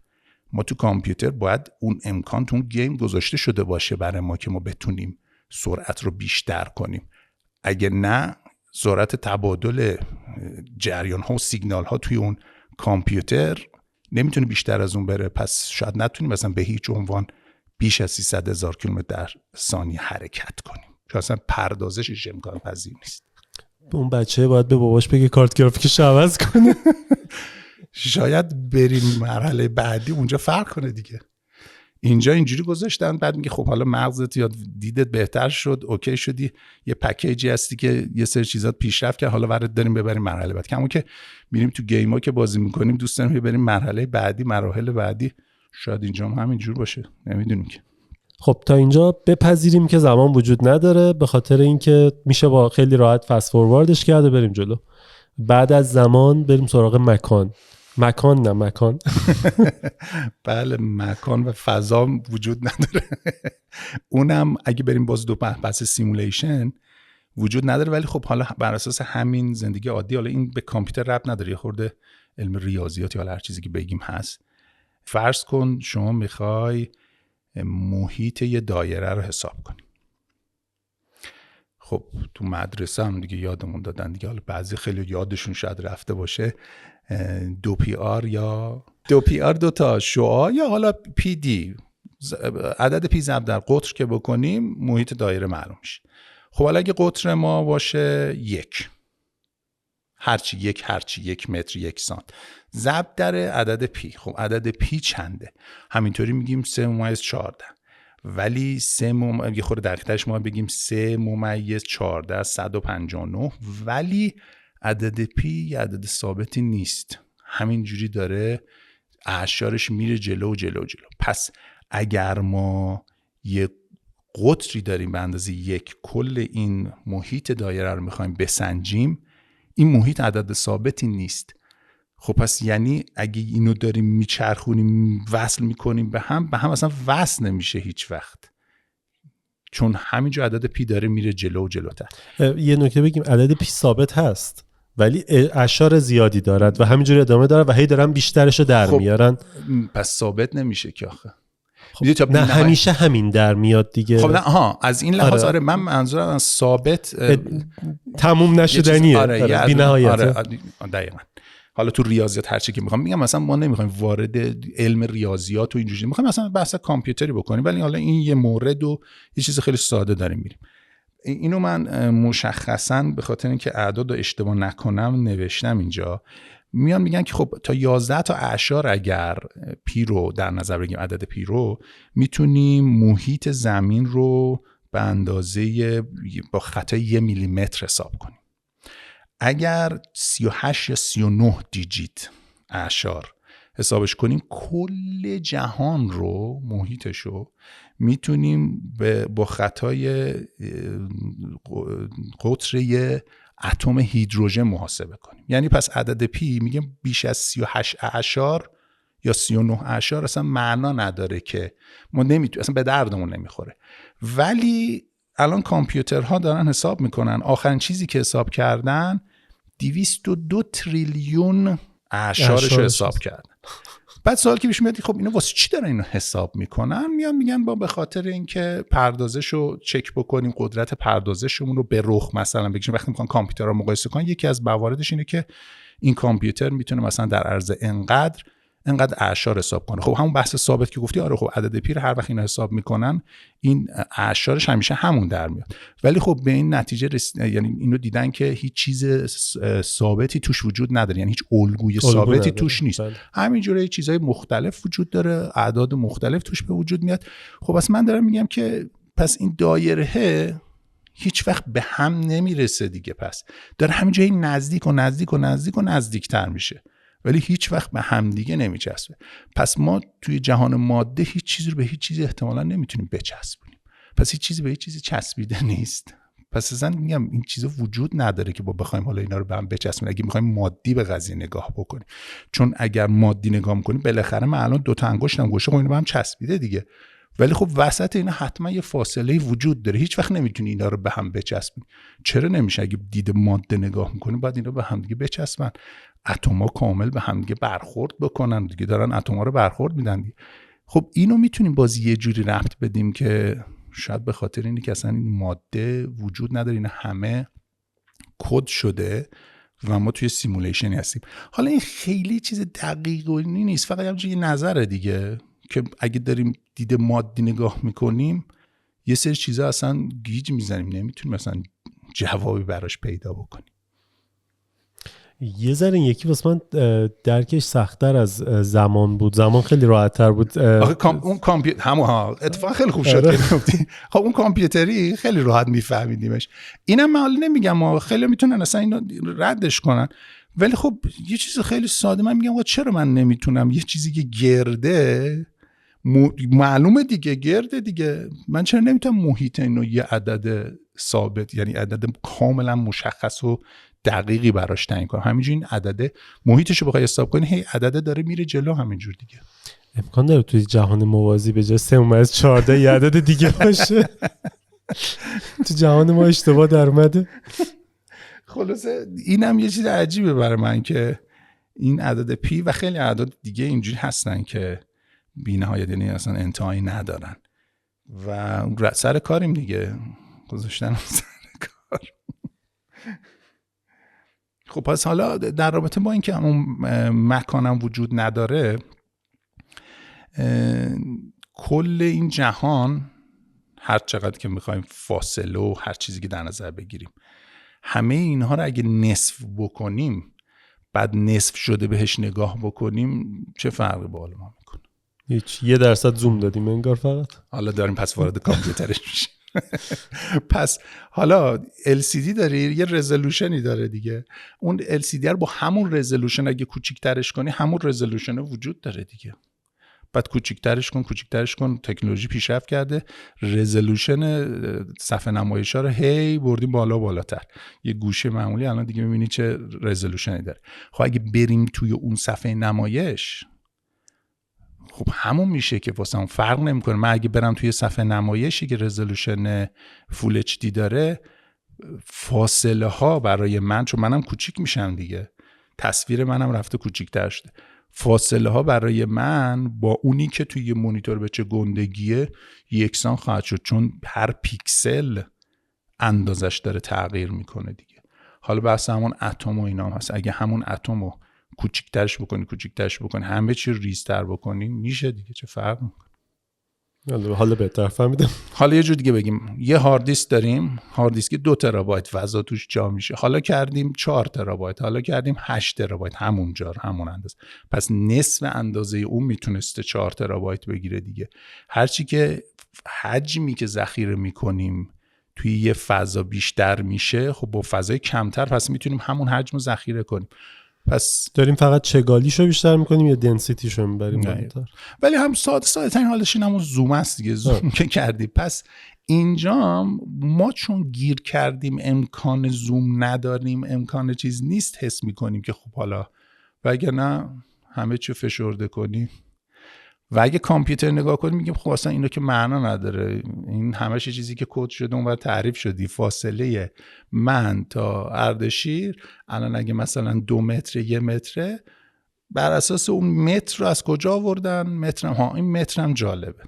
ما تو کامپیوتر باید اون امکان تو اون گیم گذاشته شده باشه برای ما که ما بتونیم سرعت رو بیشتر کنیم. اگه نه، سرعت تبادل جریان ها و سیگنال ها توی اون کامپیوتر نمیتونه بیشتر از اون بره. پس شاید نتونیم مثلا به هیچ عنوان بیش از 300,000 کیلومتر در ثانیه حرکت کنیم، چون اصلا پردازشش امکان پذیر نیست. اون بچه باید به باباش بگه کارت گرافیکش عوض کنه. شاید بریم مرحله بعدی اونجا فرق کنه دیگه. اینجا اینجوری گذاشتن، بعد میگه خب حالا مغزت یا دیدت بهتر شد، اوکی شدی، یه پکیجی هستی که یه سری چیزات پیشرفت کرد، حالا ورد داریم ببریم مرحله بعد. کمون که میریم تو گیم‌ها که بازی میکنیم دوست داریم بریم مرحله بعدی، مراحل بعدی. شاید اینجا هم همینجور باشه، نمیدونیم که. خب تا اینجا بپذیریم که زمان وجود نداره، به خاطر اینکه میشه با خیلی راحت فست فورواردش کرد و بریم جلو. بعد از زمان بریم سراغ مکان. بله، مکان و فضا وجود نداره. اونم اگه بریم باز دو بحث سیمولیشن وجود نداره. ولی خب حالا بر اساس همین زندگی عادی، حالا این به کامپیوتر ربط نداره، یه خورده علم ریاضیاتی حالا هر چیزی که بگیم هست. فرض کن شما میخوای محیط یه دایره رو حساب کنی. خب تو مدرسه هم دیگه یادمون دادن دیگه، حالا بعضی خیلی یادشون شاید رفته باشه، 2PR یا 2PR 2 تا شعاع یا حالا PD، عدد پی ضرب در قطر که بکنیم محیط دایره معلوم میشه. خب حالا اگه قطر ما باشه 1، هرچی 1 متر 1 سانت ضرب در عدد پی. خب عدد پی چنده؟ همینطوری میگیم 3.14، ولی 3 یه خورده دقیق‌ترش ما بگیم 3.14 159، ولی عدد پی یه عدد ثابتی نیست، همینجوری داره اعشارش میره جلو. پس اگر ما یه قطری داریم به اندازه 1، کل این محیط دایره رو میخوایم بسنجیم، این محیط عدد ثابتی نیست. خب پس یعنی اگه اینو داریم میچرخونیم وصل میکنیم به هم اصلا وصل نمیشه هیچ وقت، چون همینجا عدد پی داره میره جلوتر. یه نکته بگیم، عدد پی ثابت هست ولی اعشار زیادی دارد و همینجوری ادامه داره و هی دارن بیشترشو در میارن. پس ثابت نمیشه که آخه. خب نه همیشه همین در میاد دیگه. خب نه از این لحاظ آره من منظورم از ثابت تموم نشدنیه، بی نهایت. دقیقاً. حالا تو ریاضیات هر چی که میخوام میگم، مثلا ما نمیخوایم وارد علم ریاضیات و اینجوری، میخوایم مثلا بحث کامپیوتری بکنیم، ولی حالا این یه مورد و یه چیز خیلی ساده داریم میریم. اینو من مشخصاً به خاطر اینکه اعداد رو اشتباه نکنم نوشتم اینجا. میان میگن که خب تا 11 تا اعشار اگر پی رو در نظر بگیریم، عدد پی رو، میتونیم محیط زمین رو به اندازه با خطای 1 میلیمتر حساب کنیم. اگر 38 یا 39 دیجیت اعشار حسابش کنیم کل جهان رو، محیطش رو میتونیم با خطای قطره اتم هیدروژن محاسبه کنیم. یعنی پس عدد پی میگه بیش از 38 اعشار یا 39 اعشار اصلا معنا نداره که ما اصلا به دردمون نمیخوره. ولی الان کامپیوترها دارن حساب میکنن، آخرین چیزی که حساب کردن 202 تریلیون اعشارش رو حساب کردن. بعد سوال که پیش میاد خب اینا واسه چی دارن اینو حساب میکنن؟ میگن با به خاطر اینکه پردازشو چک بکنیم، قدرت پردازشمون رو به رخ مثلا بگیم. وقتی میخوان کامپیوترها مقایسه کنن، یکی از مواردش اینه که این کامپیوتر میتونه مثلا در عرض انقدر اعشار حساب کنه. خب همون بحث ثابت که گفتی، آره خب عدد پی رو هر وقت اینا حساب میکنن این اعشارش همیشه همون در میاد. ولی خب به این نتیجه یعنی اینو دیدن که هیچ چیز ثابتی توش وجود نداره، یعنی هیچ الگوی ثابتی توش نیست. همینجوری چیزای مختلف وجود داره، اعداد مختلف توش به وجود میاد. خب پس من دارم میگم که پس این دایره هیچ وقت به هم نمیرسه دیگه، پس داره همینجوری نزدیکتر میشه، ولی هیچ وقت به هم دیگه نمیچسبه. پس ما توی جهان ماده هیچ چیزی رو به هیچ چیزی احتمالاً نمیتونیم بچسبونیم. پس هیچ چیزی به هیچ چیزی چسبیده نیست. پس اصلا میگم این چیزا وجود نداره که با بخوایم حالا اینا رو به هم بچسبونیم اگه میخوایم مادی به قضیه نگاه بکنیم. چون اگر مادی نگاه میکنیم بالاخره من الان دو تا انگشتم گوشه اینا به هم چسبیده دیگه، ولی خب وسط اینا حتما یه فاصله وجود داره. هیچ وقت نمیتونی اینا رو به هم بچسبونی. چرا نمیشه؟ اگه دید ماده نگاه میکنیم باید اینا به هم دیگه بچسبن، اتم‌ها کامل به هم دیگه برخورد بکنن دیگه، دارن اتم‌ها رو برخورد میدن دیگه. خب اینو میتونیم باز یه جوری ربط بدیم که شاید به خاطر اینه که اصلا این ماده وجود نداره، اینا همه کد شده و ما توی سیمولیشنی هستیم. حالا این خیلی چیز دقیقی نیست، فقط یه نظره دیگه که اگه داریم دید مادی نگاه میکنیم یه سری چیزا اصلا گیج میزنیم، نمیتونیم مثلا جوابی براش پیدا بکنیم. یه ذره یکی واسه من درکش سخت‌تر از زمان بود. زمان خیلی راحت‌تر بود. اون کامپیوتر همون اتفاق خیلی خوب شد که گفتی. خب اون کامپیوتری خیلی راحت میفهمیدیمش. اینم من نمیگم ما خیلی میتونن اصلا اینو ردش کنن، ولی خب یه چیز خیلی ساده من میگم چرا من نمیتونم یه چیزی که گرده معلومه دیگه گرده دیگه، من چرا نمیتونم محیط اینو یه عدد ثابت، یعنی عدد کاملا مشخص و دقیقی براش تعیین کنم؟ همینجوری این عدد محیطشو بخوای حساب کنی هی عدد داره میره جلو همینجور دیگه. امکان داره توی جهان موازی به جای 3/14 یه عدد دیگه باشه؟ تو جهان ما اشتباه در اومده. خلاصه اینم یه چیز عجیبه برای من که این عدد پی و خیلی اعداد دیگه اینجوری هستن که بی‌نهایت، یعنی اصلا انتهایی ندارن و سر کاریم دیگه، گذاشتن سر کار. خب پس حالا در رابطه با اینکه همون مکانم وجود نداره، کل این جهان هر چقدر که میخوایم فاصله و هر چیزی که در نظر بگیریم، همه اینها رو اگه نصف بکنیم بعد نصف شده بهش نگاه بکنیم چه فرقی با حال ما میکنه؟ هیچ. 1% زوم دادیم انگار فقط. حالا داریم پس وارد کامپیوترش میشه. پس حالا LCD داره یه رزولوشنی داره دیگه، اون LCD رو با همون رزولوشن اگه کوچیک‌ترش کنی همون رزولوشن وجود داره دیگه، بعد کوچیک‌ترش کن تکنولوژی پیشرفت کرده، رزولوشن صفحه نمایش‌ها رو هی بردیم بالاتر. یه گوشه معمولی الان دیگه می‌بینی چه رزولوشنی داره. خب اگه بریم توی اون صفحه نمایش خب همون میشه که واسه اون فرق نمیکنه. من اگه برم توی صفحه نمایشی که رزولوشن فول اچ دی داره، فاصله ها برای من، چون منم کوچیک میشم دیگه، تصویر منم رفته کوچیک‌تر شده، فاصله ها برای من با اونی که توی یه مونیتور به چه گندگیه یکسان خواهد شد، چون هر پیکسل اندازش داره تغییر میکنه دیگه. حالا بحث همون اتم و اینا هم هست، اگه همون اتم رو کوچیک‌ترش بکنی همه چی ریزتر بکنی میشه دیگه، چه فرق میکنه؟ حالا بهتر فهمیدم. حالا یه جور دیگه بگیم، یه هارد دیسک داریم، هارد دیسک 2 ترابایت فضا توش جا میشه، حالا کردیم 4 ترابایت، حالا کردیم 8 ترابایت، همون اندازه. پس نصف اندازه اون میتونسته 4 ترابایت بگیره دیگه. هرچی که حجمی که ذخیره میکنیم توی یه فضا بیشتر میشه، خب با فضای کمتر پس میتونیم همون حجم رو ذخیره کنیم. پس داریم فقط چگالیشو بیشتر میکنیم یا دنسیتیشو میبریم نه. بالاتر؟ ولی هم ساده ترین حالش این همون زوم است دیگه، زوم که کردی. پس اینجا ما چون گیر کردیم امکان زوم نداریم، امکان چیز نیست، حس میکنیم که خب حالا وگرنه همه چی فشرده کنیم و اگه کامپیوتر نگاه کنیم میگیم خب اصلا اینا که معنا نداره، این همش چیزی که کد شده اون و تعریف شدی. فاصله من تا اردشیر الان اگه مثلا 2 متر 1 متره، بر اساس اون متر رو از کجا آوردن؟ مترم این مترم جالبه.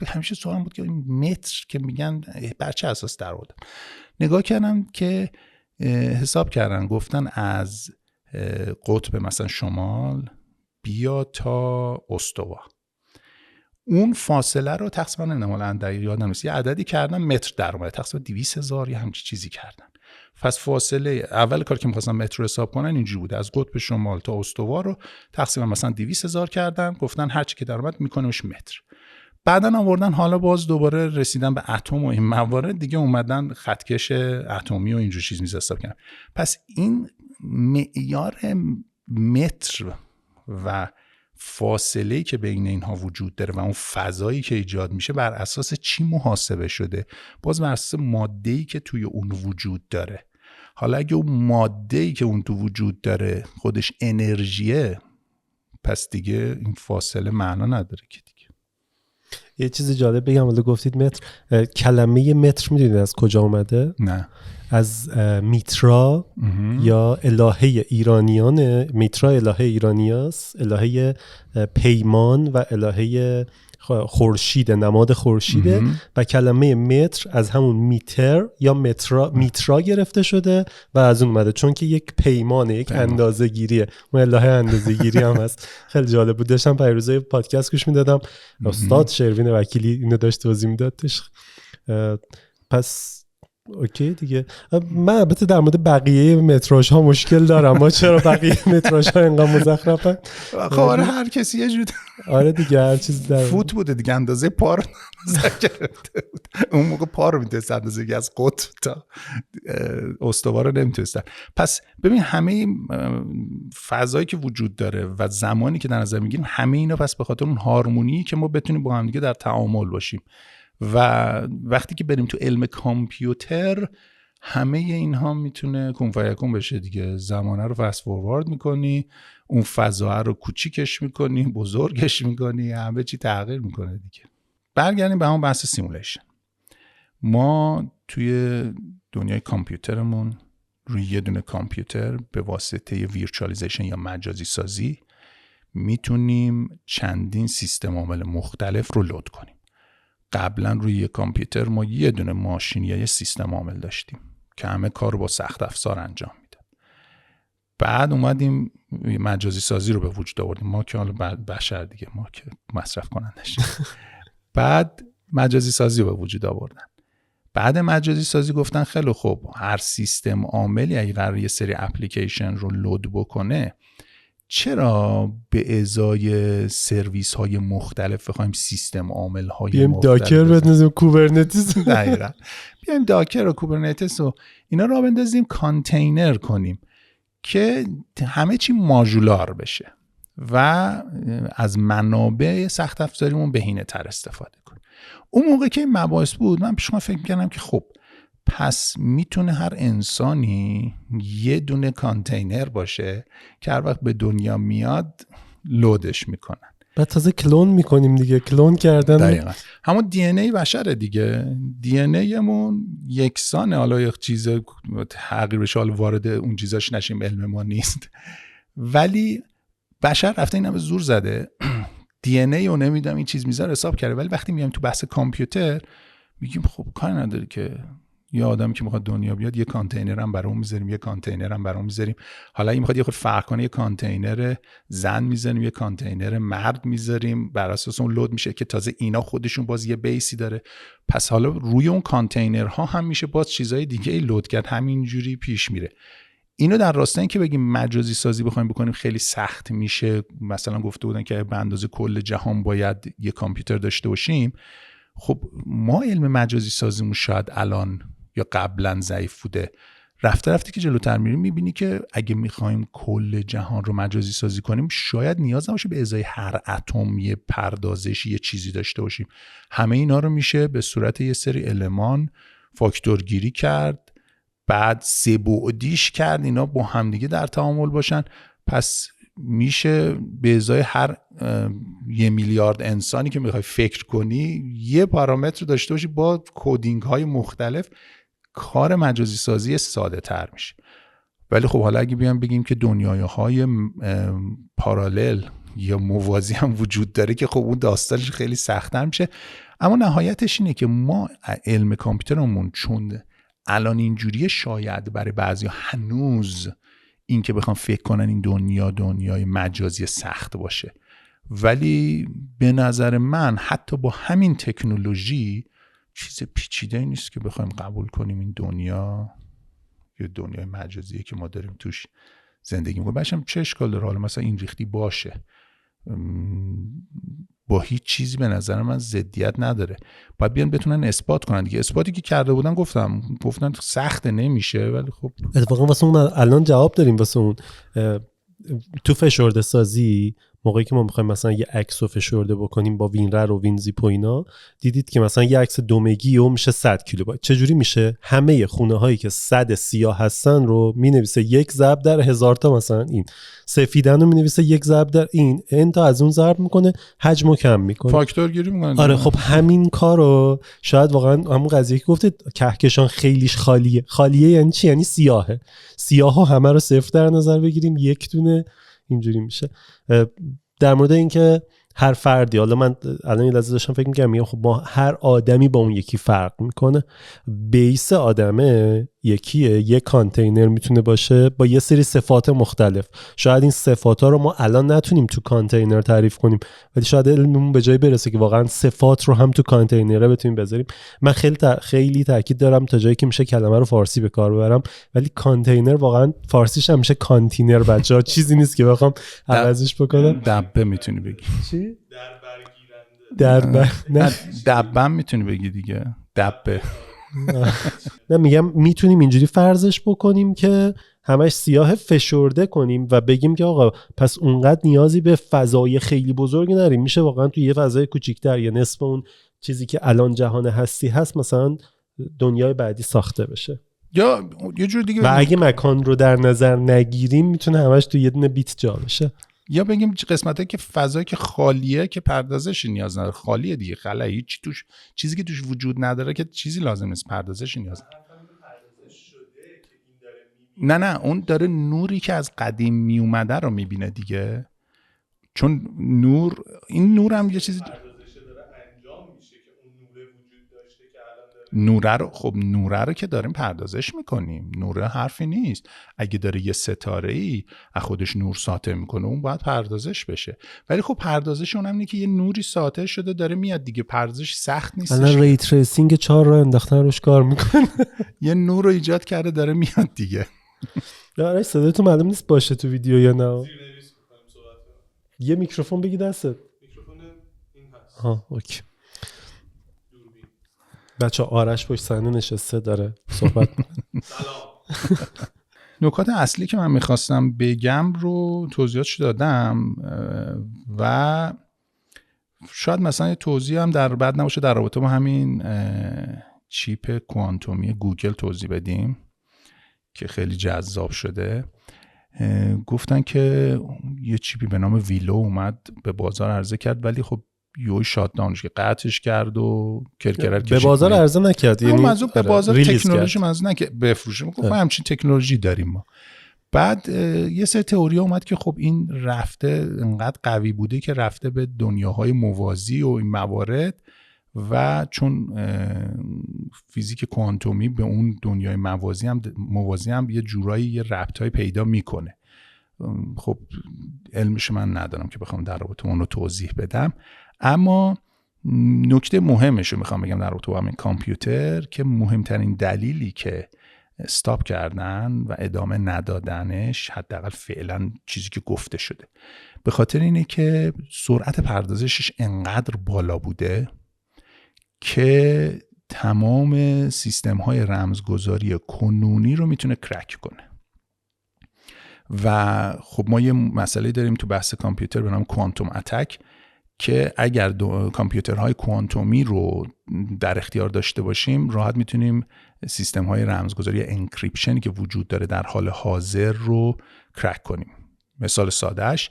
همیشه سوالم بود که این متر که میگن بر چه اساس در آوردن؟ نگاه کردم که حساب کردن، گفتن از قطب مثلا شمال بیا تا استوا، اون فاصله رو تقریبا نمیدونم دقیق یادم نیست، یه عددی کردن متر در اومد، تقریبا 200,000 یا همچین چیزی کردن. پس فاصله اول کار که می‌خواستن متر رو حساب کنن اینجوری بود، از قطب شمال تا استوا رو تقریبا مثلا 200,000 کردن، گفتن هر چی که در اومد میکنیمش متر. بعدن آوردن حالا باز دوباره رسیدن به اتم و این موارد دیگه، اومدن خطکش اتمی و اینجور چیز میز حساب کردن. پس این معیار متر و فاصله‌ای که بین اینها وجود داره و اون فضایی که ایجاد میشه بر اساس چی محاسبه شده؟ باز بر اساس ماده‌ای که توی اون وجود داره. حالا اگه اون ماده‌ای که اون تو وجود داره خودش انرژیه، پس دیگه این فاصله معنا نداره که دیگه. یه چیز جالب بگم، ولی گفتید متر، کلمه متر میدونید از کجا اومده؟ نه. از میترا یا الهه ایرانیان. میترا الهه ایرانیاست، الهه پیمان و الهه خورشید، نماد خورشیده و کلمه متر از همون میتر یا میترا گرفته شده و از اون اومده، چون که یک پیمانه، یک اندازه گیریه. اون الهه اندازه گیری هم هست. خیلی جالب بود، داشتم پیروزه پادکست گوش میدادم، استاد شروین وکیلی اینو داشت توضیح میدادش. پس اوکی دیگه. من البته در مورد بقیه متراژ ها مشکل دارم، ما چرا بقیه متراژ ها اینقدر مزخرفن؟ خب آره هر کسی یه جور. آره دیگه هر چیز در فوت بوده دیگه، اندازه پا رو گرفته بود. اون موقع پا رو میتونست اندازه از قطب تا استوا رو نمیتونستن. پس ببین همه فضایی که وجود داره و زمانی که در نظر میگیریم، همه اینا پس به خاطر اون هارمونی که ما بتونیم با هم دیگه در تعامل باشیم. و وقتی که بریم تو علم کامپیوتر، همه اینها میتونه کن فیکون بشه دیگه. زمانه رو فست فوروارد میکنی، اون فضا رو کوچیکش میکنی، بزرگش میکنی، همه چی تغییر میکنه دیگه. برگردیم به همون بحث سیمولیشن. ما توی دنیای کامپیوترمون روی یه دونه کامپیوتر به واسطه ویرچوالیزیشن یا مجازی سازی میتونیم چندین سیستم عامل مختلف رو لود کنیم. قبلا روی یه کامپیوتر ما یه دونه ماشین یا یه سیستم عامل داشتیم که همه کار رو با سخت افزار انجام میده. بعد اومدیم مجازی سازی رو به وجود آوردیم، ما که حالا بشر دیگه، ما که مصرف کنندش. بعد مجازی سازی رو به وجود آوردن. بعد مجازی سازی گفتن خیلی خوب، هر سیستم عاملی اگه قرار یه سری اپلیکیشن رو لود بکنه، چرا به ازای سرویس های مختلف بخوایم سیستم عامل های مختلف داکر بندازیم، کوبرنتیس دقیقاً بیایم داکر و کوبرنتیس و اینا رو بندازیم کانتینر کنیم که همه چی ماژولار بشه و از منابع سخت افزاریمون بهینه تر استفاده کنیم. اون موقع که این مباحث بود، من پیش ما فکر می‌کردم که خب پس میتونه هر انسانی یه دونه کانتینر باشه که هر وقت به دنیا میاد لودش میکنن. بعد تازه کلون میکنیم دیگه، کلون کردن دقیقا همون دی ان ای بشره دیگه. دی ان ایمون یکسانه، حالا یک چیز تغییر بشه، حالا وارد اون چیزاش نشیم، علم ما نیست، ولی بشر رفته این همه زور زده دی ان ای رو نمیدونم این چیز میذاره حساب کرده. ولی وقتی میایم تو بحث کامپیوتر میگیم خب کاری نداره که یه آدمی که میخواد دنیا بیاد یه کانتینر هم برام میذاریم، یه کانتینر هم برام میذاریم. حالا این میخواد یه خود فرق کنه، یه کانتینر زن میذاریم، یه کانتینر مرد میذاریم، بر اساس اون لود میشه که تازه اینا خودشون باز یه بیسی داره. پس حالا روی اون کانتینرها هم میشه باز چیزای دیگه ای لود کرد، همینجوری پیش میره. اینو در راستای اینکه بگیم مجازی سازی بخوایم بکنیم خیلی سخت میشه. مثلا گفته بودن که به اندازه کل جهان باید یه کامپیوتر داشته باشیم. خب ما علم مجازی سازیمون شاید الان یا قبلا ضعیف بوده. رفته که جلوتر میریم میبینی که اگه میخوایم کل جهان رو مجازی سازی کنیم شاید نیاز نباشه به ازای هر اتم یه پردازشی یه چیزی داشته باشیم. همه اینا رو میشه به صورت یه سری المان فاکتورگیری کرد، بعد سه بعدیش کرد اینا با همدیگه در تعامل باشن. پس میشه به ازای هر 1 میلیارد انسانی که میخوای فکر کنی یه پارامتر داشته باشی با کدینگ های مختلف، کار مجازی سازی ساده تر میشه. ولی خب حالا اگه بیان بگیم که دنیاهای پارالل یا موازی هم وجود داره که خب اون داستانش خیلی سخت‌تر میشه. اما نهایتش اینه که ما علم کامپیوترمون چون الان اینجوریه، شاید برای بعضیا هنوز این که بخوام فکر کنن این دنیای مجازی سخت باشه، ولی به نظر من حتی با همین تکنولوژی چیز پیچیده نیست که بخوایم قبول کنیم این دنیا یه دنیای مجازیه که ما داریم توش زندگی میکنیم. باشم چه اشکال داره حالا مثلا این ریختی باشه، با هیچ چیزی به نظر من ضدیت نداره. باید بیان بتونن اثبات کنن دیگه. اثباتی که کرده بودن گفتن سخت نمیشه، ولی خب اتفاقا واسه اون الان جواب داریم. واسه اون تو فشرده سازی موقعی که ما میخوایم مثلا یه عکس رو فشرده بکنیم با وینرر و وینزیپ و اینا، دیدید که مثلا یه عکس 2 مگی و میشه 100 کیلوبایت. چجوری میشه؟ همه خونه هایی که 100 سیاه هستن رو مینویسه 1 ضرب در 1000 تا، مثلا این سفیدن رو مینویسه 1 ضرب در این تا از اون ضرب میکنه، حجمو کم میکنه، فاکتور گیری میکنه. آره خب همین کارو شاید واقعا همون قضیه که گفتید کهکشان خیلیش خالیه یعنی چی؟ یعنی سیاهو همه رو صفر در نظر بگیریم، یک دونه اینجوری میشه. در مورد اینکه هر فردی، حالا من الان یه لحظه داشتم فکر می‌کردم، میگم خب ما هر آدمی با اون یکی فرق میکنه. بیس آدمه یکیه، یه کانتینر میتونه باشه با یه سری صفات مختلف. شاید این صفات‌ها رو ما الان نتونیم تو کانتینر تعریف کنیم، ولی شاید علممون به جای برسه که واقعا صفات رو هم تو کانتینره بتونیم بذاریم. من خیلی تاکید دارم تا جایی که میشه کلمه رو فارسی به کار ببرم، ولی کانتینر واقعا فارسیش هم میشه کانتینر بچه‌ها، چیزی نیست که بخوام عوضش بکنم. دبه میتونی بگی. چی؟ نه دبه میتونی بگی دیگه. دبه. نه میگم میتونیم اینجوری فرضش بکنیم که همش سیاه فشرده کنیم و بگیم که آقا پس اونقدر نیازی به فضای خیلی بزرگ نریم، میشه واقعا تو یه فضای کوچیک‌تر یا نصف اون چیزی که الان جهان هستی هست مثلا دنیای بعدی ساخته بشه. یا یه جور دیگه و اگه مکان رو در نظر نگیریم میتونه همش تو یه دونه بیت جا بشه. یا بگیم قسمتایی که فضایی که خالیه که پردازشی نیاز نداره، خالیه دیگه، خلایی، هیچ توش چیزی که توش وجود نداره که چیزی لازم نیست، پردازشی نیاز نداره. نه اون داره نوری که از قدیم می اومده رو میبینه دیگه، چون این نور هم یه چیزی نوره رو که داریم پردازش میکنیم. نوره حرفی نیست. اگه داره یه ستاره‌ای از خودش نور ساطع میکنه اون باید پردازش بشه، ولی خب پردازش اونم اینه که یه نوری ساطع شده داره میاد دیگه، پردازش سخت نیست. الان ری تریسینگ 4 رو انداختن روش کار میکنه. یه نور رو ایجاد کرده داره میاد دیگه. آره صداتون معلوم نیست باشه تو ویدیو یا نه. یه میکروفون بگی دستت. میکروفون این هست. ها اوکی. بچه آرش پشت صحنه نشسته داره صحبت میکنه. سلام. نکات اصلی که من میخواستم بگم رو توضیحاتش دادم و شاید مثلا یه توضیح هم در بعد نباشه در رابطه با همین چیپ کوانتومی گوگل توضیح بدیم که خیلی جذاب شده. گفتن که یه چیپی به نام ویلو اومد به بازار عرضه کرد، ولی خب یه شات داونش که قطعش کرد و کرکرر کشید. به بازار عرضه نکرد، یعنی به بازار تکنولوژی منظور نه که بفروشیم، گفت همچین تکنولوژی داریم ما. بعد یه سری تئوری اومد که خب این رفته انقدر قوی بوده که رفته به دنیاهای موازی و این موارد، و چون فیزیک کوانتومی به اون دنیای موازی هم یه جورایی یه ربطای پیدا میکنه. خب علمش من ندارم که بخوام در رابطه اون رو توضیح بدم، اما نکته مهمش رو میخوام بگم در رابطه با همین کامپیوتر که مهمترین دلیلی که استاپ کردن و ادامه ندادنش، حداقل فعلا چیزی که گفته شده، به خاطر اینه که سرعت پردازشش انقدر بالا بوده که تمام سیستم های رمزگذاری کنونی رو میتونه کرک کنه. و خب ما یه مسئله داریم تو بحث کامپیوتر به نام کوانتوم اتک که اگر کامپیوترهای کوانتومی رو در اختیار داشته باشیم راحت میتونیم سیستم های رمزگذاری انکریپشنی که وجود داره در حال حاضر رو کرک کنیم. مثال سادهش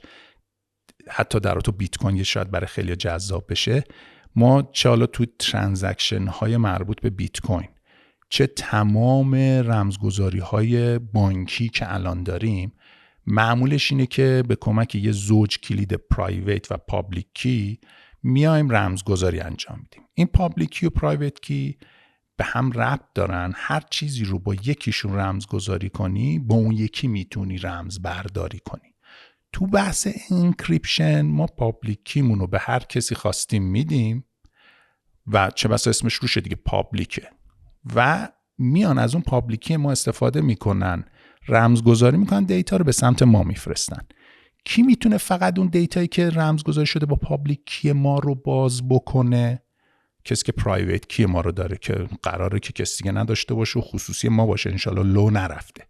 حتی در تو بیت کوین شاید برای خیلی جذاب بشه، ما چه حالا تو ترانزکشن های مربوط به بیت کوین چه تمام رمزگذاری های بانکی که الان داریم معمولش اینه که به کمک یه زوج کلید پرایوت و پابلیک کی میایم رمزگذاری انجام میدیم. این پابلیک کی و پرایوت کی به هم ربط دارن. هر چیزی رو با یکیشون رمزگذاری کنی با اون یکی میتونی رمز برداری کنی. تو بحث انکریپشن ما پابلیک کیمون رو به هر کسی خواستیم میدیم و چه بسا اسمش روشه دیگه پابلیکه و میان از اون پابلیکی ما استفاده میکنن، رمزگذاری میکنن، دیتا رو به سمت ما میفرستن. کی میتونه فقط اون دیتایی که رمزگذاری شده با پابلیک کی ما رو باز بکنه؟ کسی که پرایوت کی ما رو داره که قراره که کسی دیگه نداشته باشه و خصوصی ما باشه، انشالله لو نرفته.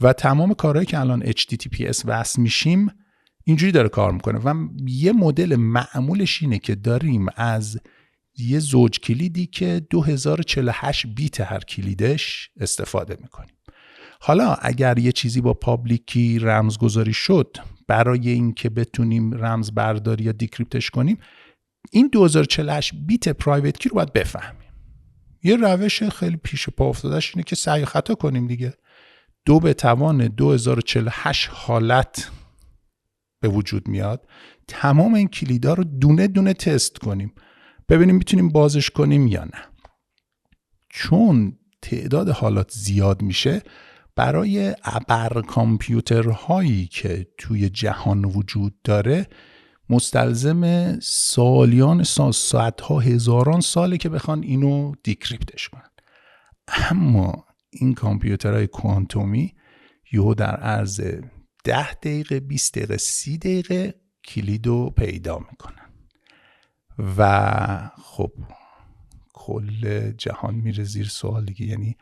و تمام کارهایی که الان HTTPS وصل میشیم اینجوری داره کار میکنه و یه مدل معمولش اینه که داریم از یه زوج کلیدی که 2048 بیت هر کلیدش استفاده میکنیم. حالا اگر یه چیزی با پابلیک کی رمزگذاری شد، برای اینکه بتونیم رمز برداری یا دیکریپتش کنیم این 2048 بیت پرایوت کی رو باید بفهمیم. یه روش خیلی پیش پا افتادهش اینه که سعی خطا کنیم دیگه. 2 به توان 2048 حالت به وجود میاد، تمام این کلیدا رو دونه دونه تست کنیم ببینیم میتونیم بازش کنیم یا نه. چون تعداد حالات زیاد میشه، برای ابر کامپیوترهایی که توی جهان وجود داره مستلزم سالیان ساعتها هزاران ساله که بخوان اینو دیکریپتش کنن. اما این کامپیوترهای کوانتومی یهو در عرض 10 دقیقه 20 دقیقه 30 دقیقه کلیدو پیدا میکنن و خب کل جهان میره زیر سوال دیگه. یعنی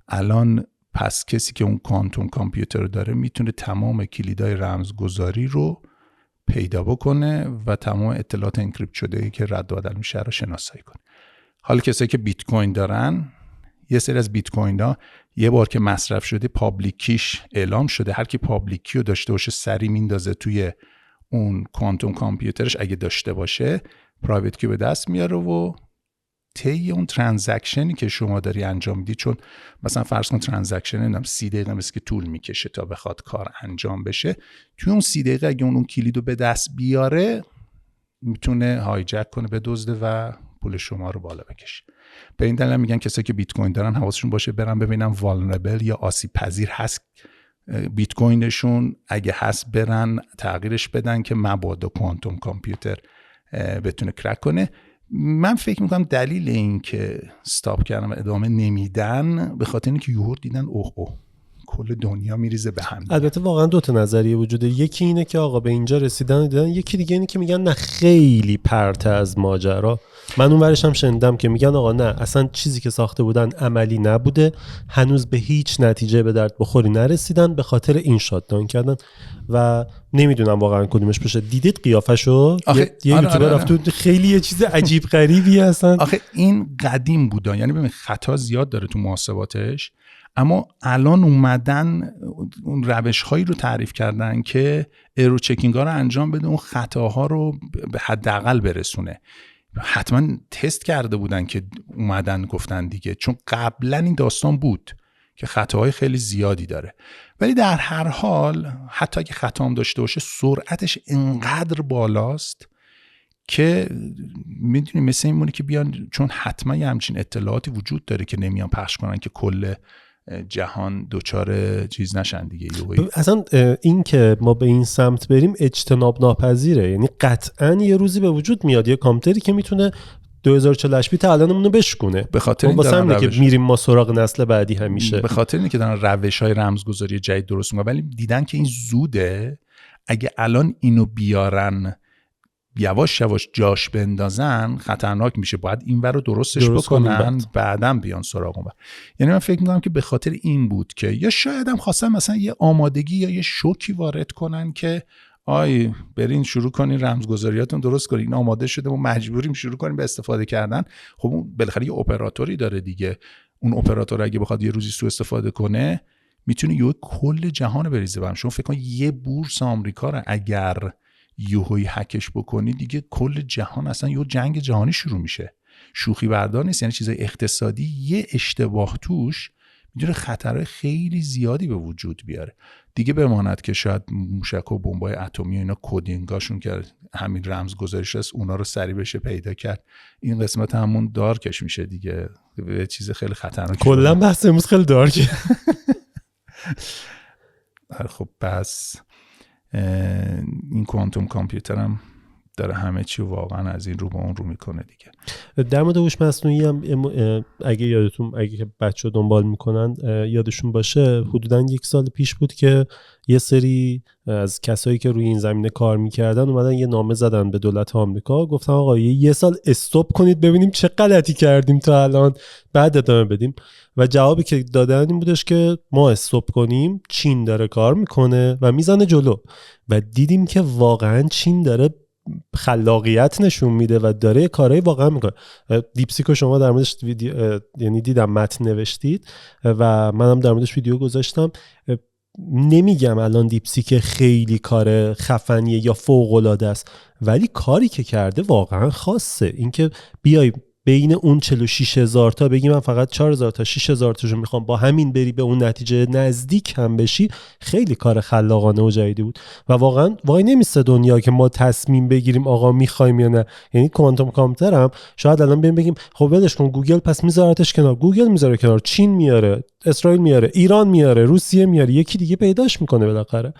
الان پس کسی که اون کوانتوم کامپیوتر داره میتونه تمام کلیدهای رمزگذاری رو پیدا بکنه و تمام اطلاعات انکریپت شده‌ای که رد و بدل میشه رو شناسایی کنه. حالا کسایی که بیت کوین دارن، یه سری از بیت کوین ها یه بار که مصرف شده پابلیک کیش اعلام شده، هر کی پابلیک کی رو داشته باشه سری میندازه توی اون کوانتوم کامپیوترش، اگه داشته باشه پرایوت کی به دست میاره و طی اون ترانزکشنی که شما داری انجام میدی، چون مثلا فرض کن ترانزکشن نمیدونم 30 دقیقه مثل که طول میکشه تا بخواد کار انجام بشه، توی اون 30 دقیقه اگه اون کلیدو به دست بیاره میتونه هایجک کنه، بدزده و پول شما رو بالا بکشه. به این دلیل میگن کسایی که بیت کوین دارن حواسشون باشه برن ببینن والنربل یا آسیب پذیر هست بیت کوینشون، اگه هست برن تغییرش بدن که مبادا کوانتوم کامپیوتر بتونه کرک کنه. من فکر میکنم دلیل این که استاپ کردن و ادامه نمیدن به خاطر اینکه یهو دیدن اوه کل دنیا میریزه به هم. البته واقعا دو تا نظریه وجوده، یکی اینه که آقا به اینجا رسیدن و دیدن، یکی دیگه اینه که میگن نه خیلی پرته از ماجرا. من اون ورش هم شنیدم که میگن آقا نه اصلا چیزی که ساخته بودن عملی نبوده، هنوز به هیچ نتیجه به درد بخوری نرسیدن، به خاطر این شاتداون کردن و نمیدونم واقعا کدومش باشه. دیدید قیافشو؟ یه یوتیوبر رفت خیلی یه چیز عجیب غریبی هستن. آخه این قدیم بودن، یعنی ببین خطا زیاد داره تو محاسباتش، اما الان اومدن اون روش هایی رو تعریف کردن که ایرو چکینگ ها رو انجام بده، اون خطاها رو به حداقل برسونه. حتما تست کرده بودن که اومدن گفتن دیگه، چون قبلا این داستان بود که خطاهای خیلی زیادی داره. ولی در هر حال حتی اگه خطا هم داشته باشه سرعتش انقدر بالاست که میدونی مثل این مونه که بیان، چون حتما یه همچین اطلاعاتی وجود داره که نمیان پخش کنن که کل جهان دوچار چیز نشن دیگه. اصلا این که ما به این سمت بریم اجتناب ناپذیره، یعنی قطعا یه روزی به وجود میاد یه کامپیوتری که میتونه 2048 بیت الانمون رو بشکونه. به خاطر اینکه میریم ما سراغ نسل بعدی همیشه، به خاطر اینکه دارن روش‌های رمزگذاری جدید درست میکنن، ولی دیدن که این زوده. اگه الان اینو بیارن یواش یواش جاش بندازن خطرناک میشه. باید این ور رو درستش درست کنیم بکنن بعدم بیان سراغ اون ور. یعنی من فکر میکنم که به خاطر این بود که یا شاید هم خواستن مثلا یه آمادگی یا یه شوکی وارد کنن که برین شروع کنین رمزگذاریاتون درست کنین، این آماده شده و مجبوریم شروع کنیم به استفاده کردن. خب اون بالاخره یه اپراتوری داره دیگه، اون اپراتور اگه بخواد یه روزی سوء استفاده کنه میتونه یه کل جهان بریزه برام. شما فکر کن یه بورس آمریکا رو اگر یهویی هکش بکنی دیگه کل جهان اصلا یه جنگ جهانی شروع میشه. شوخی بردار نیست، یعنی چیزای اقتصادی یه اشتباه توش میتونه خطرهای خیلی زیادی به وجود بیاره. دیگه بماند که شاید موشک و بمبای اتمی و اینا کدینگاشون که همین رمزگذاریش هست اونا رو سریع بشه پیدا کرد. این قسمت همون دارکش میشه دیگه، به چیز خیلی خطرناک. کلا بحث امروز خیلی دارکه. خب پس این کوانتوم کامپیوتر هم داره همه چی واقعا از این رو به اون رو میکنه دیگه. در مورد هوش مصنوعی هم اگه که بچه دنبال میکنن یادشون باشه حدوداً 1 سال پیش بود که یه سری از کسایی که روی این زمینه کار میکردن اومدن یه نامه زدن به دولت آمریکا، گفتن آقا یه سال استاپ کنید ببینیم چه غلطی کردیم تا الان بعد ادامه بدیم. و جوابی که دادن این بودش که ما استاپ کنیم چین داره کار میکنه و میزنه جلو. و دیدیم که واقعا چین داره خلاقیت نشون میده و داره کارهای واقعا میکنه. دیپسیکو شما در موردش یعنی دیدم متن نوشتید و منم در موردش ویدیو گذاشتم. نمیگم الان دیپسیک خیلی کار خفنیه یا فوق العاده است، ولی کاری که کرده واقعا خاصه. اینکه بیای بین اون 46,000 تا بگی من فقط 4,000 تا 6,000 تاشو میخوام با همین بری به اون نتیجه نزدیک هم بشی، خیلی کار خلاقانه و جدیدی بود و واقعا وای نمیسته دنیا که ما تصمیم بگیریم آقا میخوایم یا نه. یعنی کوانتوم کامپیوتر هم شاید الان بگیم خب ولش کن گوگل پس میذارتش کنار، گوگل میذاره کنار، چین میاره، اسرائیل میاره، ایران میاره، روسیه میاره، یکی دیگه پیداش میکنه بالاخره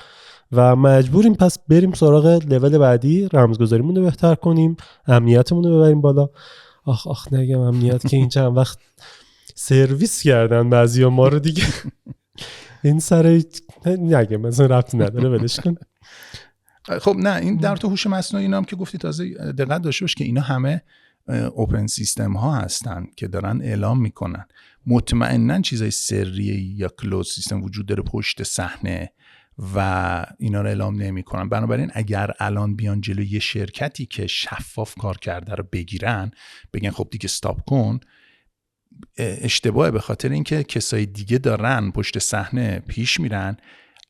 و مجبوریم پس بریم سراغ لول بعدی، رمزگذاریمون رو بهتر کنیم، امنیتمون رو ببریم بالا. آخ نگم امنیت که این چند وقت سرویس کردن بعضیا ما رو دیگه. این سر نگم مثلا ربطی نداره ولش کن. خب نه این در تو هوش مصنوعی اینا هم که گفتی تازه دقت داشته باش که اینا همه اوپن سیستم ها هستن که دارن اعلام میکنن. مطمئناً چیزای سری یا کلوز سیستم وجود داره پشت صحنه و اینا رو اعلام نمی‌کنن. بنابراین اگر الان بیان جلوی یه شرکتی که شفاف کار کرده رو بگیرن بگن خب دیگه استاپ کن، اشتباهه، به خاطر اینکه کسای دیگه دارن پشت صحنه پیش میرن.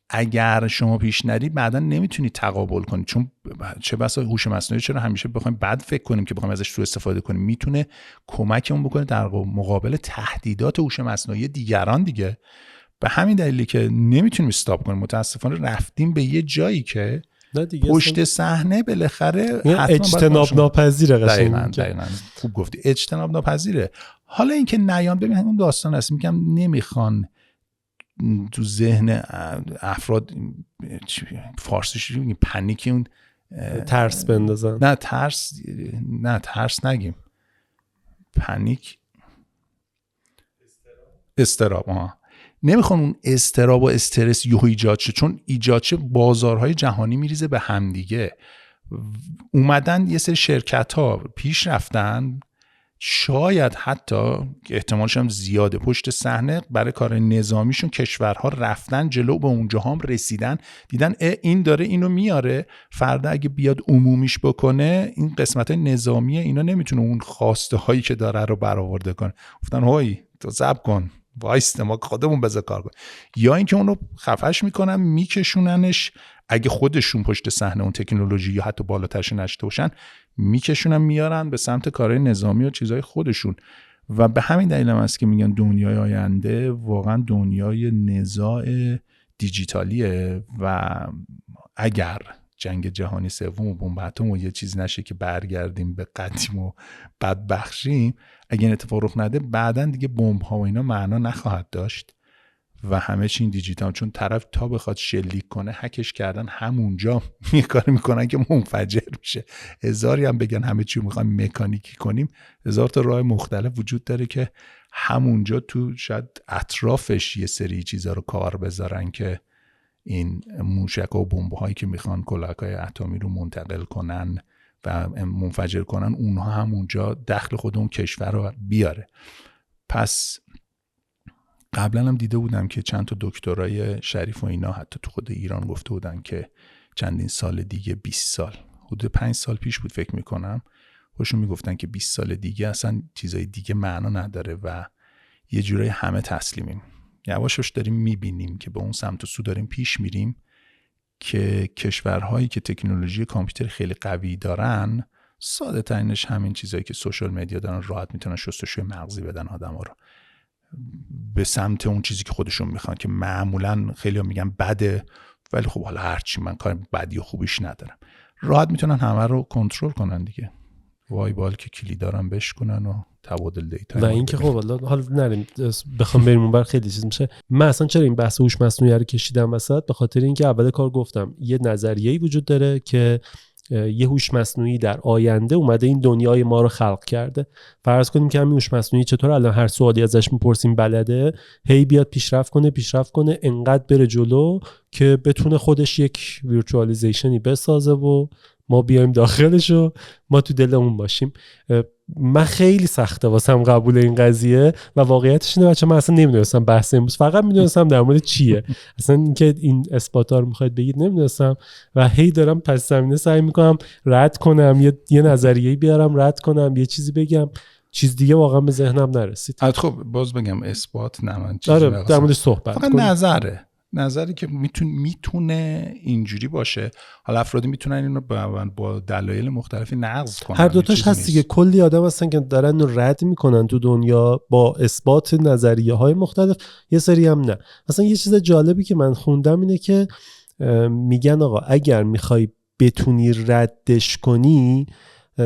اگر شما پیش نری بعداً نمیتونی تقابل کنی، چون چه بسا هوش مصنوعی چرا همیشه بخوایم بد فکر کنیم که بخوایم ازش سوء استفاده کنیم، میتونه کمکمون بکنه در مقابل تهدیدات هوش مصنوعی دیگران دیگه. به همین دلیلی که نمیتونیم استاپ کنیم. متاسفانه رفتیم به یه جایی که پشت صحنه بالاخره اجتناب ناپذیره. دقیقاً خوب گفتی، اجتناب ناپذیره. حالا اینکه نیان ببین اون داستان هست، میگم نمیخوان تو ذهن افراد فارسیش میگیم پنیکی، اون ترس بندازن. نه ترس نگیم، پنیک، استراب. نمیخوان اون استراب و استرس یهو ایجاد شه، چون ایجاد شه بازارهای جهانی میریزه به همدیگه. اومدن یه سری شرکت ها پیش رفتن، شاید حتی احتمالش هم زیاده پشت صحنه برای کار نظامیشون کشورها رفتن جلو، به اونجا هم رسیدن، دیدن این داره اینو میاره، فردا اگه بیاد عمومیش بکنه این قسمت های نظامیه اینا نمیتونه اون خواسته هایی که داره رو برآورده کنه. گفتن هوی تو صبر کن وایست ما خودمون بذار کار کنیم. یا اینکه اونو خفش میکنن میکشوننش، اگه خودشون پشت صحنه اون تکنولوژی یا حتی بالاترش نشته باشن میکشونن میارن به سمت کارهای نظامی و چیزهای خودشون. و به همین دلیل هم هست که میگن دنیای آینده واقعا دنیای نزاع دیجیتالیه و اگر جنگ جهانی سوم و بمب اتم و یه چیز نشه که برگردیم به قدیم و بدبخشیم، اگه این اتفاق رخ نده بعداً دیگه بمب ها و اینا معنا نخواهد داشت و همه چی این دیجیتال، چون طرف تا بخواد شلیک کنه هکش کردن همونجا یه کاری میکنن که منفجر میشه. هزاری هم بگن همه چی میخوایم مکانیکی کنیم، هزار تا راه مختلف وجود داره که همونجا تو شاید اطرافش یه سری چیزا رو کار بذارن که این موشک و بمب هایی که میخوان کلاهک‌های اتمی رو منتقل کنن و منفجر کنن، اونها هم اونجا دخل خود اون کشور رو بیاره. پس قبلا هم دیده بودم که چند تا دکترای شریف و اینا حتی تو خود ایران گفته بودن که چندین سال دیگه، 20 سال، حدود 5 سال پیش بود فکر میکنم، خودشون میگفتن که 20 سال دیگه اصلا چیزای دیگه معنا نداره و یه جورایی همه تسلیمیم. یواشش داریم میبینیم که به اون سمت و سو داریم پیش میریم که کشورهایی که تکنولوژی کامپیوتر خیلی قوی دارن، ساده ترینش همین چیزایی که سوشال مدیا دارن، راحت میتونن شستشوی مغزی بدن آدما رو به سمت اون چیزی که خودشون میخوان، که معمولا خیلی میگن بده، ولی خب حالا هرچی، من کار بدی و خوبیش ندارم، راحت میتونن همه رو کنترل کنن دیگه. وای بال که کلیدارم بشکنن و تبادل دیتا. و اینکه خب حالا نریم بخوام بریم اونور خیلی چیز میشه. من اصلا چرا این بحث هوش مصنوعی رو کشیدم وسط؟ به خاطر اینکه اول کار گفتم یه نظریه‌ای وجود داره که یه هوش مصنوعی در آینده اومده این دنیای ما رو خلق کرده. فرض کنیم که همین هوش مصنوعی چطور الان هر سوالی ازش میپرسیم بلده، هی بیاد پیشرفت کنه انقدر بره جلو که بتونه خودش یک ویرچوالیزیشنی بسازه و ما بیایم داخلش و ما تو دل اون باشیم. من خیلی سخته واسم قبول این قضیه و واقعیتش اینه بچه، من اصلا نمیدونستم بحث امروز، فقط میدونستم در مورد چیه، اصلا اینکه این اثباتا رو میخواید بگید نمیدونستم و هی دارم پس زمینه سعی میکنم رد کنم، یه نظریه‌ای بیارم رد کنم، یه چیزی بگم، چیز دیگه واقعا به ذهنم نرسید. خب باز بگم اثبات نه، من چیزی آره در موردش صحبت فقط کنیم. نظری که میتونه اینجوری باشه. حالا افرادی میتونن اینو با دلایل مختلفی نقض کنن، هر دوتاش هست دیگه. کلی آدم هستن که دارن رو رد میکنن تو دنیا با اثبات نظریه های مختلف، یه سری هم نه. مثلا یه چیز جالبی که من خوندم اینه که میگن آقا اگر میخوای بتونی ردش کنی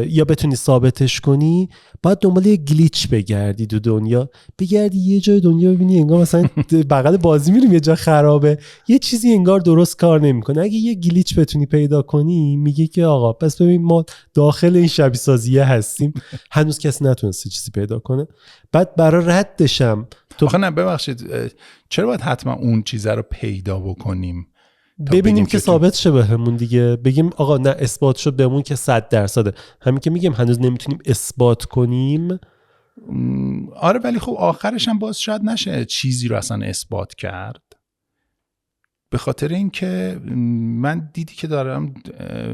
یا بتونی ثابتش کنی، باید دنبال یه گلیچ بگردی تو دنیا، بگردی یه جای دنیا ببینی انگار مثلا بغل بازی میریم یه جا خرابه، یه چیزی انگار درست کار نمیکنه. اگه یه گلیچ بتونی پیدا کنی، میگه که آقا پس ببین ما داخل این شبیه سازیه هستیم. هنوز کسی نتونسته چیزی پیدا کنه. بعد برای ردشم آخه نه ببخشید، چرا باید حتما اون چیزه رو پیدا بکنیم؟ ببینیم که ثابت شه بهمون دیگه، بگیم آقا نه اثبات شد بهمون که 100%. همین که میگیم هنوز نمیتونیم اثبات کنیم. آره ولی خب آخرش هم باز شاید نشه چیزی رو اصلا اثبات کرد، به خاطر اینکه من دیدی که دارم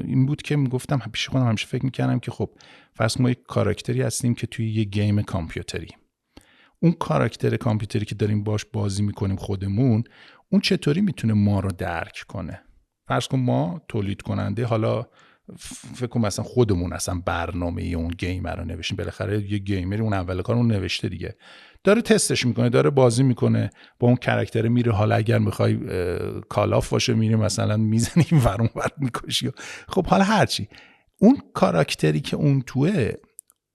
این بود که میگفتم پیش خودم همیشه فکر میکردم که خب فرض ما یک کاراکتری هستیم که توی یه گیم کامپیوتری، اون کاراکتر کامپیوتری که داریم باش بازی میکنیم خودمون، اون چطوری میتونه ما رو درک کنه؟ فرض کن ما تولید کننده، حالا فکر کن مثلا خودمون اصلا برنامه اون گیمر رو نوشتیم، بالاخره یه گیمری اون اول کار اون نوشته دیگه، داره تستش میکنه، داره بازی میکنه با اون کاراکتر میره. حالا اگر میخوای کالاف باشه میری مثلا میزنی ورون ور میکشی، خب حالا هرچی، اون کاراکتری که اون توه،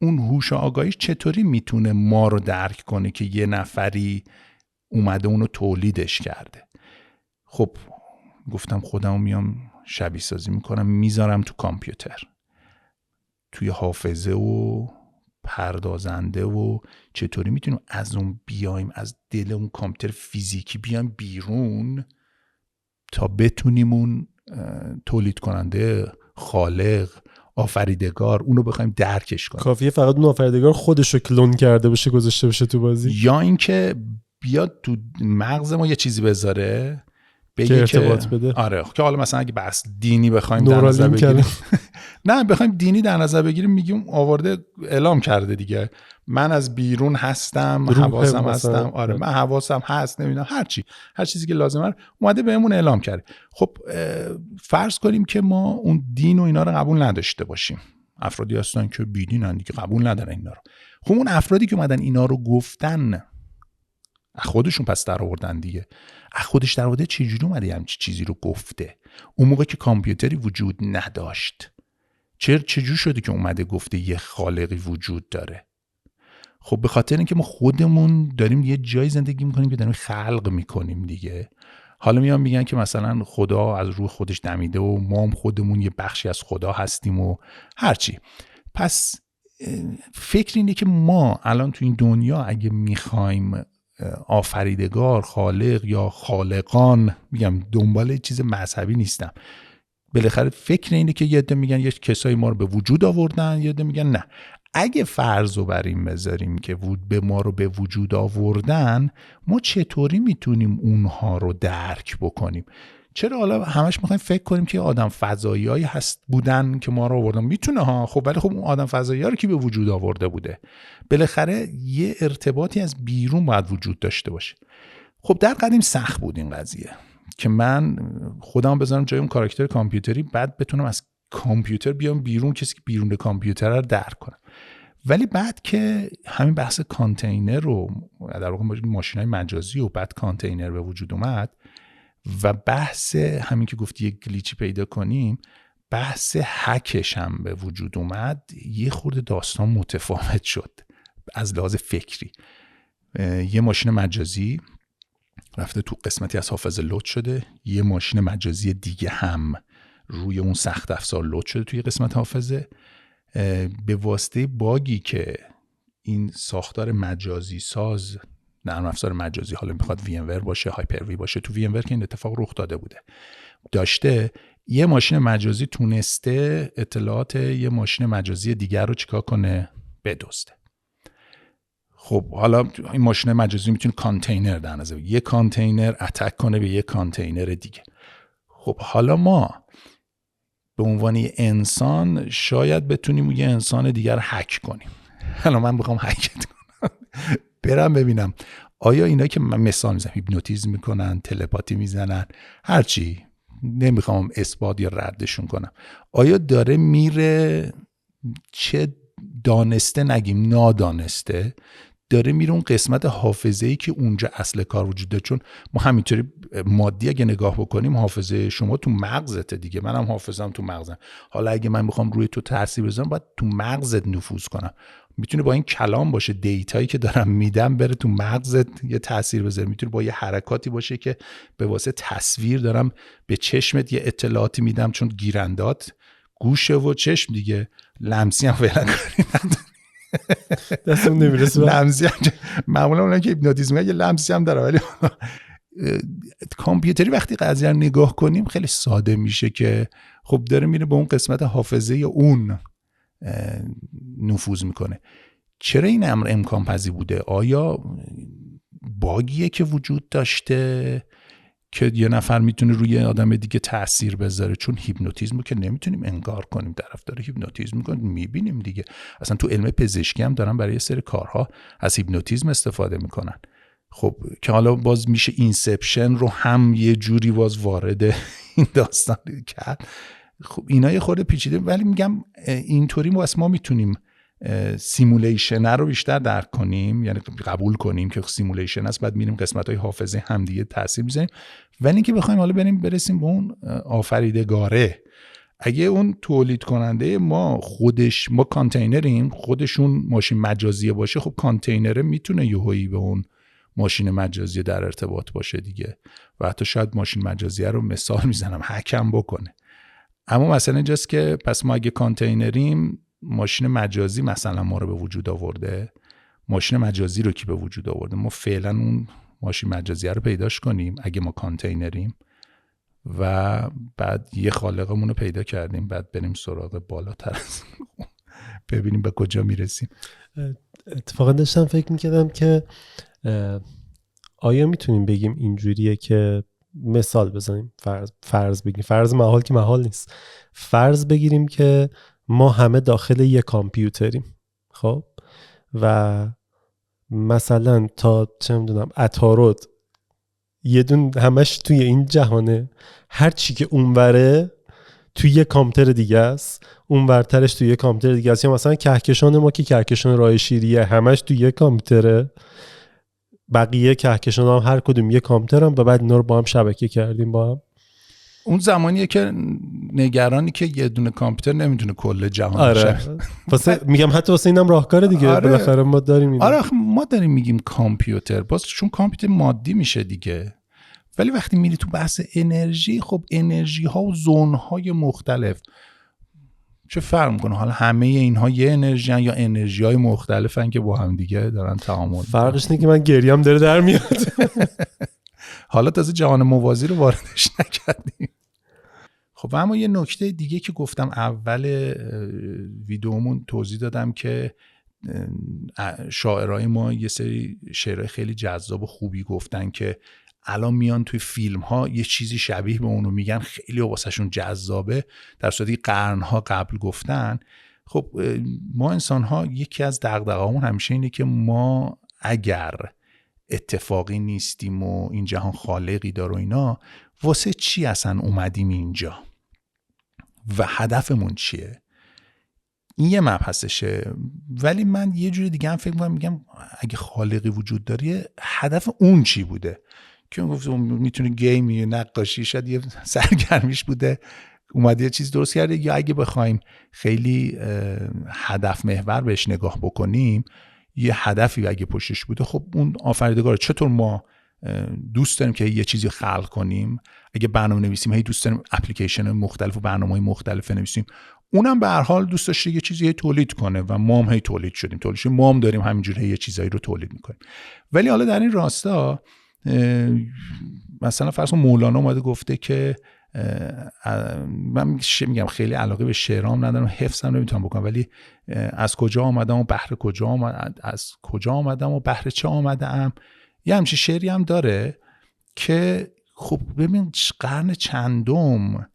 اون هوش و آگاهیش چطوری میتونه ما رو درک کنه که یه نفری اومده اونو تولیدش کرده؟ خب گفتم خودمو میام شبیه سازی میکنم، میذارم تو کامپیوتر، توی حافظه و پردازنده، و چطوری میتونیم از اون بیایم، از دل اون کامپیوتر فیزیکی بیایم بیرون تا بتونیم اون تولید کننده، خالق، آفریدگار، اونو بخوایم درکش کنیم. کافیه فقط اون آفریدگار خودش رو کلون کرده باشه، گذاشته باشه تو بازی، یا اینکه بیاد تو مغز ما یه چیزی بذاره که ارتباط بده. آره که حالا مثلا اگه بحث دینی بخوایم در نظر بگیریم نه بخوایم دینی در نظر بگیریم، میگیم آورده اعلام کرده دیگه، من از بیرون هستم، حواسم هستم، آره من حواسم هست، نمیدونم هر چیزی که لازمه اومده بهمون اعلام کرده. خب فرض کنیم که ما اون دین و اینا رو قبول نداشته باشیم، افرادی هستن که بیدینن دیگه، قبول ندارن اینا رو. خب اون افرادی که اومدن اینا رو گفتن، خودشون پس در آوردن دیگه، خودش در آورده چجوری اومده همچین چیزی رو گفته؟ اون موقع که کامپیوتری وجود نداشت، چجوری شده که اومده گفته یه خالقی وجود داره؟ خب به خاطر اینکه ما خودمون داریم یه جای زندگی میکنیم که داریم خلق میکنیم دیگه. حالا میان میگن که مثلا خدا از روح خودش دمیده و ما هم خودمون یه بخشی از خدا هستیم و هرچی. پس فکر اینه که ما الان تو این دنیا اگه میخوایم آفریدگار، خالق یا خالقان، میگم دنبال چیز مذهبی نیستم، بالاخره فکر اینه که یه عده میگن یه کسایی ما رو به وجود آوردن، یه عده میگن نه. اگه فرض رو بر این بذاریم که به ما رو به وجود آوردن، ما چطوری میتونیم اونها رو درک بکنیم؟ چرا حالا همش میخوایم فکر کنیم که آدم فضاییایی هست بودن که ما رو آوردن؟ میتونه ها، خب ولی خب اون آدم فضایی‌ها رو کی به وجود آورده بوده؟ بالاخره یه ارتباطی از بیرون باید وجود داشته باشه. خب در قدیم سخت بود این قضیه که من خودم بذارم جای اون کاراکتر کامپیوتری، بعد بتونم از کامپیوتر بیام بیرون، کسی که بیرون کامپیوتر رو درک کنم. ولی بعد که همین بحث کانتینر رو در واقع ماشین‌های مجازی و بعد کانتینر به وجود اومد و بحث همین که گفتی یک گلیچی پیدا کنیم، بحث هکش هم به وجود اومد، یه خورده داستان متفاوت شد از لحاظ فکری. یه ماشین مجازی رفته تو قسمتی از حافظه لود شده، یه ماشین مجازی دیگه هم روی اون سخت افزار لود شده توی قسمت حافظه. به واسطه باگی که این ساختار مجازی ساز، نرم افزار مجازی، حالا میخواد VMware باشه، هایپر-وی باشه، تو VMware که این اتفاق رخ داده بوده داشته، یه ماشین مجازی تونسته اطلاعات یه ماشین مجازی دیگر رو چیکار کنه؟ بدزده. خب حالا این ماشین مجازی میتونه کانتینر در نظر بگیره، یه کانتینر اتک کنه به یه کانتینر دیگه. خب حالا ما به عنوان یه انسان شاید بتونیم یه انسان دیگر هک کنیم. حالا من بخوام هکت کنم، برم ببینم آیا اینا که من مثال میزنم هیپنوتیزم میکنن، تلپاتی میزنن، هرچی، نمیخوام اثبات یا ردشون کنم، آیا داره میره چه دانسته نگیم نادانسته داره میره اون قسمت حافظه‌ای که اونجا اصل کار وجود داره؟ چون ما همینطوری مادی اگه نگاه بکنیم، حافظه شما تو مغزته دیگه، منم حافظم تو مغزم. حالا اگه من میخوام روی تو تاثیر بذارم، باید تو مغزت نفوذ کنم. میتونه با این کلام باشه، دیتایی که دارم میدم بره تو مغزت یه تاثیر بذاره، میتونه با یه حرکاتی باشه که به واسه تصویر دارم به چشمت یه اطلاعاتی میدم، چون گیرندات گوشه و چشم دیگه، لمسی هم فعلا کاری نداره. دستم نمیرسه. لمسی هم معمولا اونایی که هیپنوتیزم یه لمسی هم داره، ولی کامپیوتری وقتی قضیه رو نگاه کنیم خیلی ساده میشه که خب داره میره به اون قسمت حافظه اون نفوذ میکنه. چرا این امر امکان پذیر بوده؟ آیا باگیه که وجود داشته که یه نفر میتونه روی آدم دیگه تأثیر بذاره؟ چون هیپنوتیزم رو که نمیتونیم انکار کنیم، طرفدار هیپنوتیزم میکنیم، میبینیم دیگه. اصلا تو علم پزشکی هم دارن برای یه سری کارها از هیپنوتیزم استفاده میکنن. خب که حالا باز میشه اینسپشن رو هم یه جوری باز وارد این داستان کرد. خب اینا یه خورده پیچیده، ولی میگم اینطوری ما میتونیم سیمولیشن رو بیشتر درک کنیم، یعنی قبول کنیم که سیمولیشن است، بعد میریم قسمت‌های حافظه همدیگه تاثیر میذاریم. ولی اینکه بخوایم حالا برسیم به اون آفریدگاره، اگه اون تولید کننده ما کانتینریم، خودشون ماشین مجازیه باشه، خب کانتینره میتونه یهویی به اون ماشین مجازی در ارتباط باشه دیگه، و حتی شاید ماشین مجازیه رو مثال میزنم حکم بکنه. اما مثلا اینجاست که پس ما اگه کانتینریم، ماشین مجازی مثلا ما رو به وجود آورده، ماشین مجازی رو کی به وجود آورده؟ ما فعلا اون ماشین مجازی رو پیداش کنیم اگه ما کانتینریم، و بعد یه خالقمون رو پیدا کردیم، بعد بریم سراغ بالاتر ببینیم به کجا میرسیم. اتفاقا داشتم فکر میکردم که آیا میتونیم بگیم اینجوریه که مثال بزنیم، فرض بگیریم، فرض محال که محال نیست، فرض بگیریم که ما همه داخل یه کامپیوتریم، خب، و مثلا تا چه میدونم عطارد یه دون همش توی این جهانه، هر چی که اونوره توی یه کامپیوتر دیگه است، اون ورترش توی یه کامپیوتر دیگه است. یا مثلا کهکشان ما که کهکشان راه شیریه، همش توی یه کامپیوتره، بقیه کهکشان هم هر کدوم یه کامپیوتر هم، و بعد اینا رو با هم شبکه کردیم با هم. اون زمانیه که نگرانی که یه دونه کامپیوتر نمیتونه کل جهان آره. واسه میگم حتی واسه اینم راهکاره دیگه. آره. بالاخره ما داریم این. آره ما داریم میگیم کامپیوتر، باز چون کامپیوتر مادی میشه دیگه. ولی وقتی میری تو بحث انرژی، خب انرژی ها و زون های مختلف چه فرق میکنه؟ حالا همه اینها یه انرژی هن یا انرژی های مختلفن که با هم دیگه دارن تعامل؟ فرقش اینه که من گریم داره در میاد. حالا تازه جهان موازی رو واردش نکردیم. خب و اما یه نکته دیگه که گفتم اول ویدیومون توضیح دادم که شاعرای ما یه سری شعرهای خیلی جذاب و خوبی گفتن که الان میان توی فیلم ها یه چیزی شبیه به اونو میگن، خیلی واسهشون جذابه، در صورتی قرنها قبل گفتن. خب ما انسان ها یکی از دغدغه‌هامون همیشه اینه که ما اگر اتفاقی نیستیم و این جهان خالقی داره و اینا، واسه چی اصلا اومدیم اینجا و هدفمون چیه؟ این یه مبحثشه. ولی من یه جوری دیگه هم فکر می‌کنم، میگم اگه خالقی وجود داره هدف اون چی بوده؟ که گفتم میتونه گیمی، نقاشی، شاید یه سرگرمیش بوده اومده یه چیز درست کرده، یا اگه بخوایم خیلی هدف محور بهش نگاه بکنیم یه هدفی اگه پشتش بوده، خب اون آفریدگار. چطور ما دوست داریم که یه چیزی خلق کنیم، اگه برنامه نویسیم هی دوست داریم اپلیکیشن مختلف و برنامه‌های مختلف نویسیم، اونم به هر حال دوست داشته یه چیزی تولید کنه و ما هم هی تولید شدیم، ما هم داریم همینجوری یه چیزایی رو تولید میکنیم. ولی حالا در این راستا مثلا فرض کن مولانا اومده گفته که من میگم خیلی علاقه به شعرام ندارم، حفظم نمیتونم بکنم، ولی از کجا آمدم و بهر کجا آمدم، از کجا آمدم و بهر چه آمدم، یه همچین شعری هم داره که خب ببین قرن چندم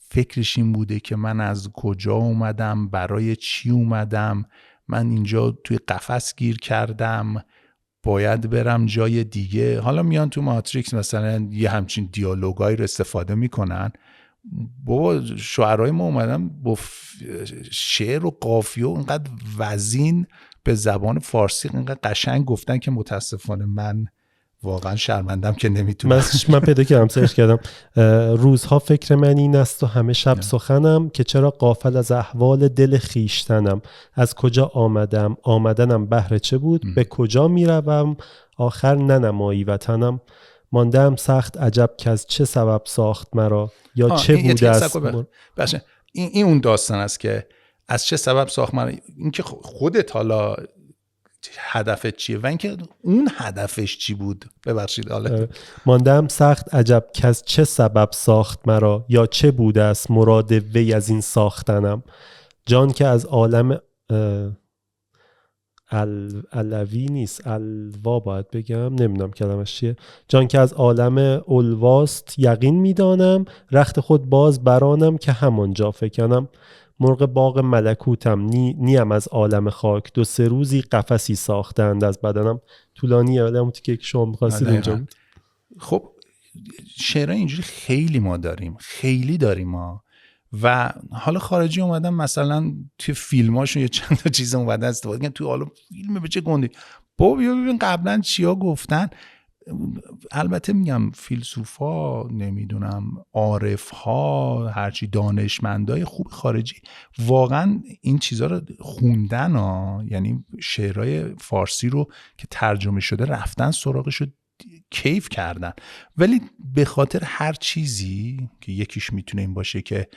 فکرش این بوده که من از کجا اومدم، برای چی اومدم، من اینجا توی قفس گیر کردم، باید برم جای دیگه. حالا میان تو ماتریکس مثلا یه همچین دیالوگایی رو استفاده میکنن. بابا شاعرای ما اومدن با شعر و قافیه و اینقدر وزین به زبان فارسی اینقدر قشنگ گفتن که متاسفانه من واقعا شرمندم که نمیتونم. من پیدا کردم، سرچ کردم، روزها فکر من این است و همه شب سخنم، که چرا غافل از احوال دل خیشتنم، از کجا آمدم، آمدنم بهر چه بود، به کجا میروم، آخر ننمایی وطنم، ماندم سخت عجب که از چه سبب ساخت مرا، یا چه بود است. این اون داستان است که از چه سبب ساخت مرا، این که خودت حالا هدفت چیه و اینکه اون هدفش چی بود. ببخشید حالا ماندم سخت عجب که از چه سبب ساخت مرا، یا چه بوده است مراد وی از این ساختنم، جان که از عالم علوی نیست، الوا باید بگم، نمیدونم کلمش چیه، جان که از عالم الواست یقین میدانم، رخت خود باز برانم که همانجا فکنم، مرغ باغ ملکوتم نیم از عالم خاک، 2-3 روزی قفسی ساختند از بدنم. طولانیه ولی همون که شما می‌خواستید اینجا. خب شعرهای اینجوری خیلی ما داریم، خیلی داریم ما. و حالا خارجی اومدن مثلا توی فیلماشون یه چند تا چیز اومدن استفاده کردن، توی حالا فیلم به چه گندی بابا ببین قبلا چیا گفتن. البته میگم فیلسوفا، نمیدونم عارفها، هرچی دانشمندای خوب خارجی واقعا این چیزها رو خوندن یعنی شعرهای فارسی رو که ترجمه شده رفتن سراغش رو کیف کردن. ولی به خاطر هر چیزی که یکیش میتونه این باشه که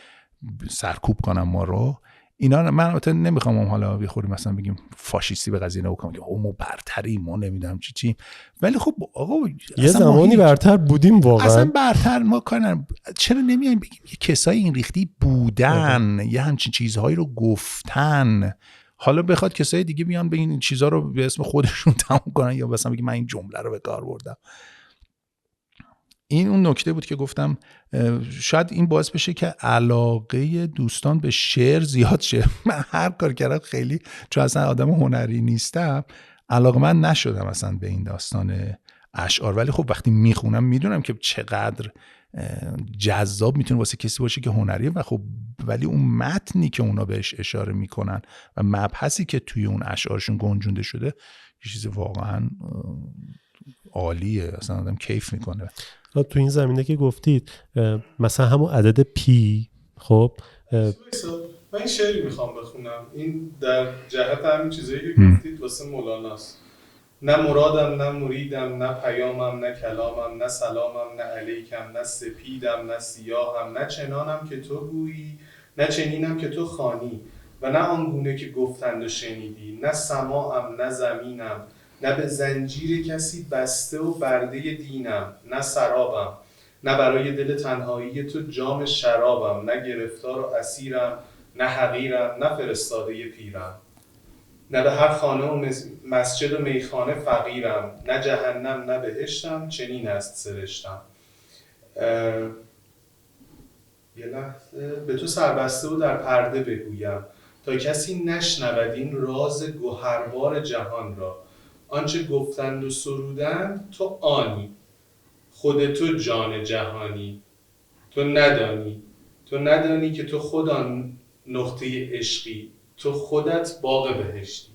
سرکوب کنم ما رو، اینا من البته نمیخوام حالا بخوریم مثلا بگیم فاشیستی به قضیه نگاه کنم که ما برتری، ما نمیدونم چی، ولی خب آقا یه زمانی برتر بودیم واقعا، اصلا برتر ما کارن. چرا نمیایم بگیم یه کسایی این ریختی بودن، یه همچین چیزهایی رو گفتن، حالا بخواد کسای دیگه بیان بگین این چیزها رو به اسم خودشون تموم کنن، یا مثلا بگیم من این جمله رو به کار بردم. این اون نکته بود که گفتم شاید این باعث بشه که علاقه دوستان به شعر زیاد شه. من هر کار کردم خیلی، چون اصلا آدم هنری نیستم، علاقه من نشدم اصلا به این داستان اشعار. ولی خب وقتی میخونم میدونم که چقدر جذاب میتونه واسه کسی باشه که هنریه، و خب ولی اون متنی که اونا بهش اشاره میکنن و مبحثی که توی اون اشعارشون گنجونده شده یه چیز واقعا عالیه، اصلا آدم کیف میکنه. تو این زمینه که گفتید مثلا همون عدد پی، خب من این شعری میخوام بخونم، این در جهت همین چیزایی که گفتید واسه مولاناست. نه مرادم، نه مریدم، نه پیامم، نه کلامم، نه سلامم، نه علیکم، نه سپیدم، نه سیاهم، نه چنانم که تو گویی، نه چنینم که تو خوانی، و نه آنگونه که گفتند و شنیدی، نه سماعم، نه زمینم، نه به زنجیر کسی بسته و برده دینم، نه سرابم، نه برای دل تنهایی تو جام شرابم، نه گرفتار و اسیرم، نه حقیرم، نه فرستاده پیرم. نه به هر خانه و مسجد و میخانه فقیرم، نه جهنم نه بهشتم، چنین است سرشتم. یه لحظه. به تو سربسته و در پرده بگویم، تا کسی نشنود این راز گوهربار جهان را. آنچه گفتند و سرودند تو آنی، خود تو جان جهانی. تو ندانی که تو خود آن نقطه عشقی، تو خودت باغ بهشتی.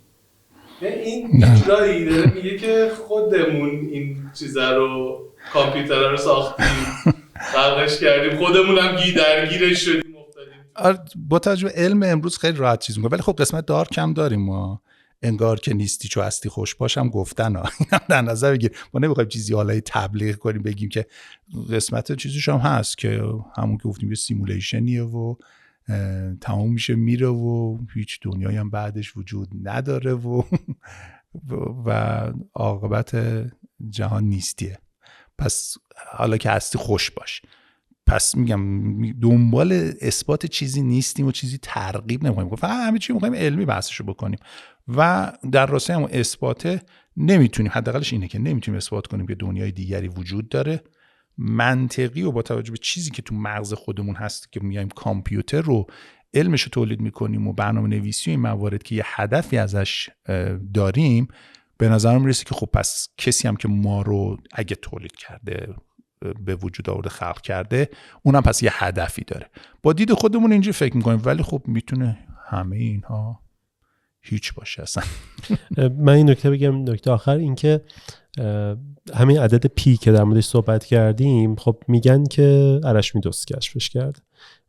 این اجرایی داره میگه که خودمون این چیزا رو، کامپیوتر رو ساختیم، خلقش کردیم، خودمون هم درگیرش شدیم افتادیم. با توجه علم امروز خیلی راحت چیز میگه، ولی خب قسمت دارک هم داریم ما. انگار که نیستی چو هستی خوش باشم گفتن ها. در نظر بگیر ما نمیخوایم چیزی حالای تبلیغ کنیم بگیم که قسمت چیزش هم هست که همون که گفتیم یه سیمولیشنیه و تمام میشه میره و هیچ دنیایی هم بعدش وجود نداره و عاقبت جهان نیستیه. پس حالا که هستی خوش باش. پس میگم دنبال اثبات چیزی نیستیم و چیزی ترغیب نمی‌کنیم، فقط همه چی می‌خوایم علمی بحثشو بکنیم و در راستای همون اثبات نمیتونیم، حداقلش اینه که نمیتونیم اثبات کنیم که دنیای دیگری وجود داره منطقی و با توجه به چیزی که تو مغز خودمون هست که میایم کامپیوتر رو علمشو تولید میکنیم و برنامه نویسی و این موارد که یه هدفی ازش داریم، به نظر میرسه که خب پس کسی هم که ما رو اگه تولید کرده به وجود آورده خلق کرده اونم پس یه هدفی داره. با دید خودمون اینجوری فکر میکنیم، ولی خب میتونه همه اینها هیچ باشه اصلا. من این نکته بگم، نکته آخر این که همین عدد پی که در موردش صحبت کردیم، خب میگن که ارشمیدس کشفش کرده،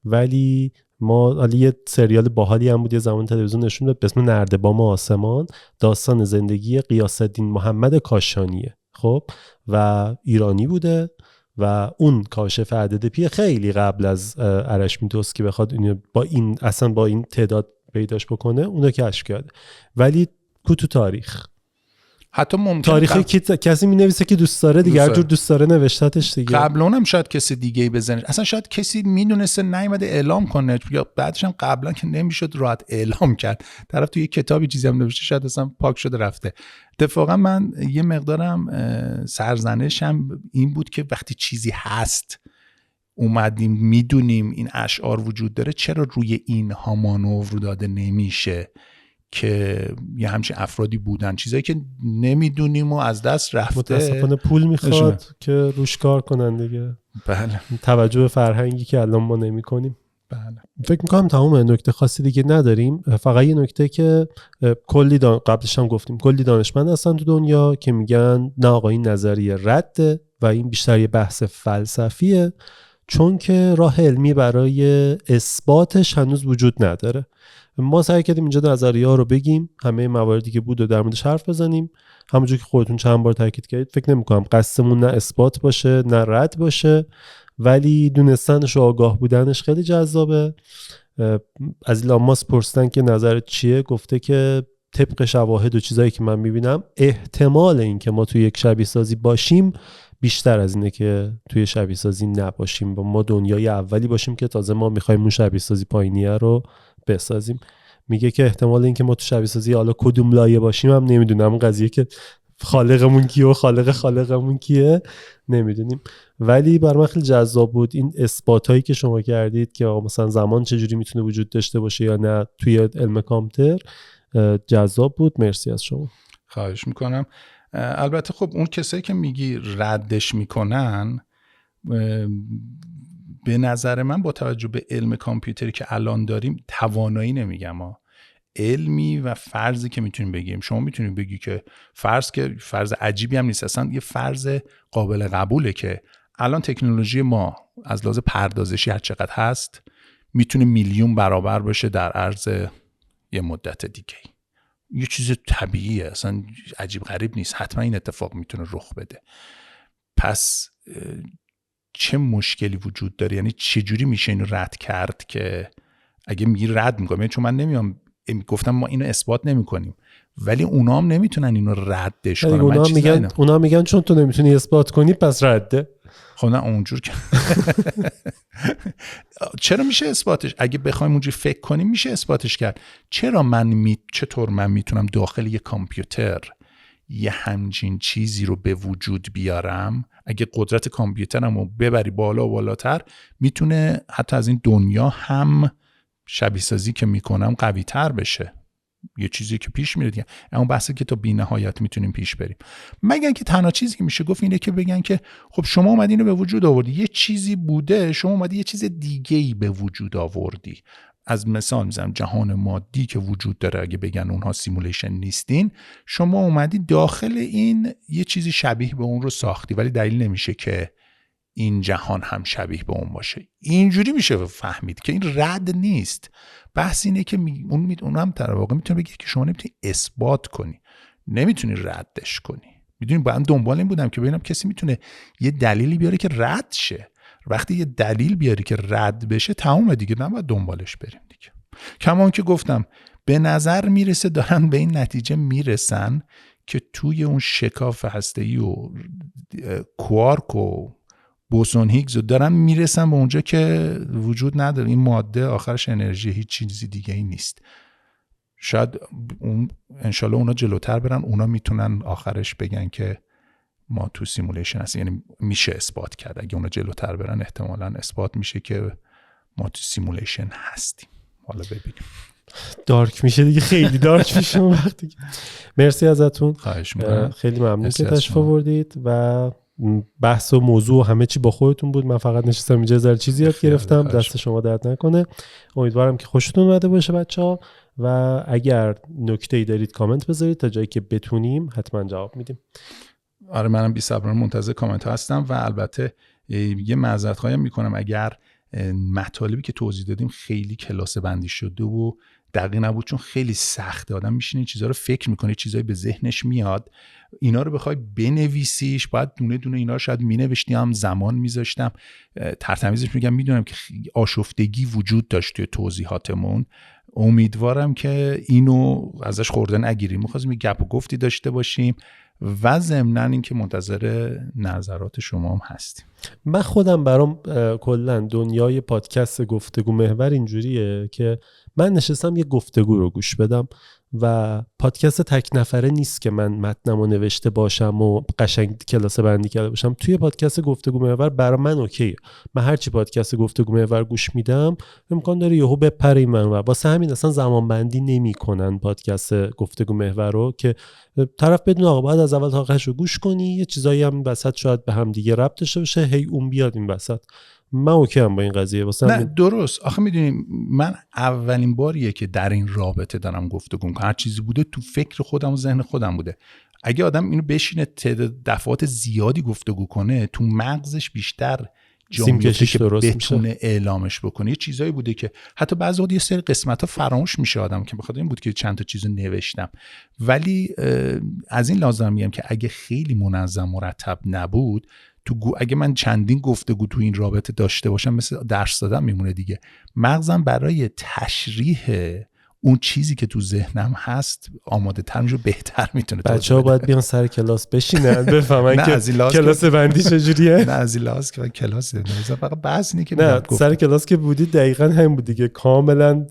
ولی ما حالا یه سریال باحالی هم بود یه زمان تلویزیون نشون داد به اسم نردبان آسمان، داستان زندگی غیاث الدین محمد کاشانیه. خب و ایرانی بوده و اون کاشف عدد پی خیلی قبل از ارشمیدس که بخواد اینو با این اصلا با این تعداد پیداش بکنه اونو کشف کرده. ولی تو تاریخ حتی ممکن تاریخی که کسی می‌نویسه که دوست داره دیگه، هر جور دوست داره نوشتتش دیگه. قبل اونم شاید کسی دیگه‌ای بزنه، اصلا شاید کسی میدونسته نیومده اعلام کنه، یا بعدش هم قبلا که نمیشد راحت اعلام کرد، طرف توی کتابی چیزی هم نوشته شاید اصلا پاک شده رفته. اتفاقا من یه مقدارم سرزنشم این بود که وقتی چیزی هست اومدیم میدونیم این اشعار وجود داره، چرا روی اینها مانور داده نمیشه که یه همچین افرادی بودن، چیزایی که نمیدونیم و از دست رفته. متاسفانه پول میخواد که روش کار کنن دیگه. بله. توجه به فرهنگی که الان ما نمی کنیم. بله. فکر میکنم تمام نکته خاصی دیگه نداریم. فقط یه نکته که کلی قبلش هم گفتیم کلی دانشمند هستن تو دنیا که میگن نه آقا این نظریه رده و این بیشتر یه بحث فلسفیه، چون که راه علمی برای اثباتش هنوز وجود نداره. ما سعی کردیم اینجا نظریه‌ها رو بگیم، همه مواردی که بود و در موردش حرف بزنیم. همونجور که خودتون چند بار تاکید کردید، فکر نمی‌کنم قصدمون نه اثبات باشه نه رد باشه، ولی دونستنش و آگاه بودنش خیلی جذابه. از ایلان ماسک پرسیدن که نظرت چیه، گفته که طبق شواهد و چیزایی که من می‌بینم احتمال این که ما توی یک شبیه سازی باشیم بیشتر از اینه که توی شبیه سازی نباشیم و ما دنیای اولی باشیم که تازه ما می‌خوایم اون شبیه سازی پایینیه رو بسازیم. میگه که احتمال این که ما تو شبیه سازی حالا کدوم لایه باشیم هم نمیدونم، اون قضیه که خالقمون کیه و خالقمون کیه نمیدونیم. ولی برام خیلی جذاب بود این اثباتایی که شما کردید که مثلا زمان چجوری میتونه وجود داشته باشه یا نه توی علم کامپیوتر. جذاب بود، مرسی از شما. خواهش میکنم. البته خب اون کسایی که میگی ردش میکنن، به نظر من با توجه به علم کامپیوتری که الان داریم، توانایی نمیگم علمی و فرضی که میتونیم بگیم، شما میتونید بگی که فرض عجیبی هم نیست، اصلا یه فرض قابل قبوله که الان تکنولوژی ما از لحاظ پردازشی هر چقدر هست میتونه میلیون برابر بشه در عرض یه مدت دیگه. یه چیز طبیعیه، اصلا عجیب غریب نیست، حتما این اتفاق میتونه رخ بده. پس چه مشکلی وجود داره؟ یعنی چجوری میشه اینو رد کرد که اگه میگی رد میکنم، چون من نمیام گفتم ما اینو اثبات نمیکنیم، ولی اونا هم نمیتونن اینو ردش کنن. اونا میگن چون تو نمیتونی اثبات کنی پس رده. خب نه اونجور که چرا میشه اثباتش؟ اگه بخوایم اونجوری فکر کنیم میشه اثباتش کرد. چطور من میتونم داخل یه کامپیوتر یه همچین چیزی رو به وجود بیارم؟ اگه قدرت کامپیوترم رو ببری بالا و بالاتر، میتونه حتی از این دنیا هم شبیه سازی که میکنم قوی تر بشه. یه چیزی که پیش میره دیگه. اما بحثه که تا بی نهایت میتونیم پیش بریم. مگن که تنها چیزی که میشه گفت اینه که بگن که خب شما اومدی اینو به وجود آوردی، یه چیزی بوده، شما اومدی یه چیز دیگه‌ای به وجود آوردی. از مثال میزنم جهان مادی که وجود داره، اگه بگن اونها سیمولیشن نیستین، شما اومدی داخل این یه چیزی شبیه به اون رو ساختی، ولی دلیل نمیشه که این جهان هم شبیه به اون باشه. اینجوری میشه فهمید که این رد نیست. بحث اینه که اون هم در واقع میتونه بگه که شما نمیتونی اثبات کنی، نمیتونی ردش کنی. میدونی من دنبال این بودم که ببینم کسی میتونه یه دلیلی بیاره که رد شه. وقتی یه دلیل بیاری که رد بشه تمام دیگه، نباید دنبالش بریم دیگه. کمان که گفتم به نظر میرسه دارن به این نتیجه میرسن که توی اون شکاف هسته‌ای و کوارک و بوسون هیگز دارن میرسن به اونجا که وجود نداره. این ماده آخرش انرژی، هیچ چیزی دیگه ای نیست. شاید انشالله اونا جلوتر برن، اونا میتونن آخرش بگن که ما تو سیمولیشن هستیم. یعنی میشه اثبات کرد. اگه اونا جلوتر برن احتمالاً اثبات میشه که ما تو سیمولیشن هستیم. حالا ببینیم. دارک میشه دیگه، خیلی دارک میشه اون وقت دیگه. مرسی ازتون. خواهش می‌کنم. خیلی ممنون که تشریف آوردید و بحث و موضوع و همه چی با خودتون بود. من فقط نشستم اینجا ذره چیزی یاد گرفتم. دست شما درد نکنه. امیدوارم که خوشتون اومده باشه بچه‌ها و اگر نکته‌ای دارید کامنت بذارید تا جایی که بتونیم حتما جواب میدیم. آره منم بی‌صبرانه منتظر کامنت ها هستم و البته یه معذرت خواهی میکنم اگر مطالبی که توضیح دادیم خیلی کلاسه بندی شده و دقیق نبود، چون خیلی سخته. آدم میشینه چیزا رو فکر میکنه، چیزایی به ذهنش میاد، اینا رو بخوای بنویسیش باید دونه دونه اینا رو شاید مینوشتم، زمان میذاشتم ترتمیزش. میگم میدونم که آشفتگی وجود داشت توی توضیحاتمون. امیدوارم که اینو ازش خورده نگیریم. می‌خواستیم گپ و گفتی داشته باشیم و ضمناً این که منتظر نظرات شما هم هستیم. من خودم برام کلا دنیای پادکست گفتگو محور اینجوریه که من نشستم یه گفتگو رو گوش بدم و پادکست تک نفره نیست که من متنمو نوشته باشم و قشنگ کلاسه بندی کرده باشم. توی پادکست گفتگو محور برای من اوکیه. من هرچی پادکست گفتگو محور گوش میدم امکان داره یهو بپره این منو، واسه همین اصلا زمان بندی نمیکنن پادکست گفتگو محور رو که طرف بدون آقا باید از اول تا آخرش رو گوش کنی. یه چیزایی هم وسط شاید به هم دیگه ربط داشته باشه، هی اون بیاد این وسط. من اوکی ام با این قضیه. واسه نه درست. آخه میدونیم من اولین باریه که در این رابطه دارم گفتگو میکنم. هر چیزی بوده تو فکر خودم و ذهن خودم بوده. اگه آدم اینو بشینه تعداد دفعات زیادی گفتگو کنه تو مغزش بیشتر جا میفته که بتونه اعلامش بکنه. یه چیزایی بوده که حتی بعضی وقت یه سری قسمت‌ها فراموش میشه آدم که بخاطر این بود که چند تا چیزو نوشتم. ولی از این لازم میگم که اگه خیلی منظم مرتب نبود اگه من چندین گفتگو تو این رابطه داشته باشم مثل درس دادن میمونه دیگه. مغزم برای تشریح اون چیزی که تو ذهنم هست آماده تر میشه، بهتر میتونه. بچه‌ها باید بیان سر کلاس بشینن بفهمن که کلاس بندی چجوریه. نه از این لحاظ که کلاس نمیذارم، فقط بحث اینه که نه سر کلاس که بودی دقیقاً همین بود دیگه. کاملا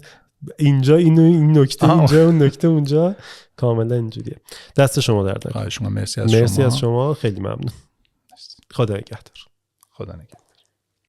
اینجا این نکته اینجا اون نکته اونجا، کاملا اینجوریه. دست شما درد نکنه. مرسی از شما خیلی ممنون. خدا نگهدار. خدا نگهدار.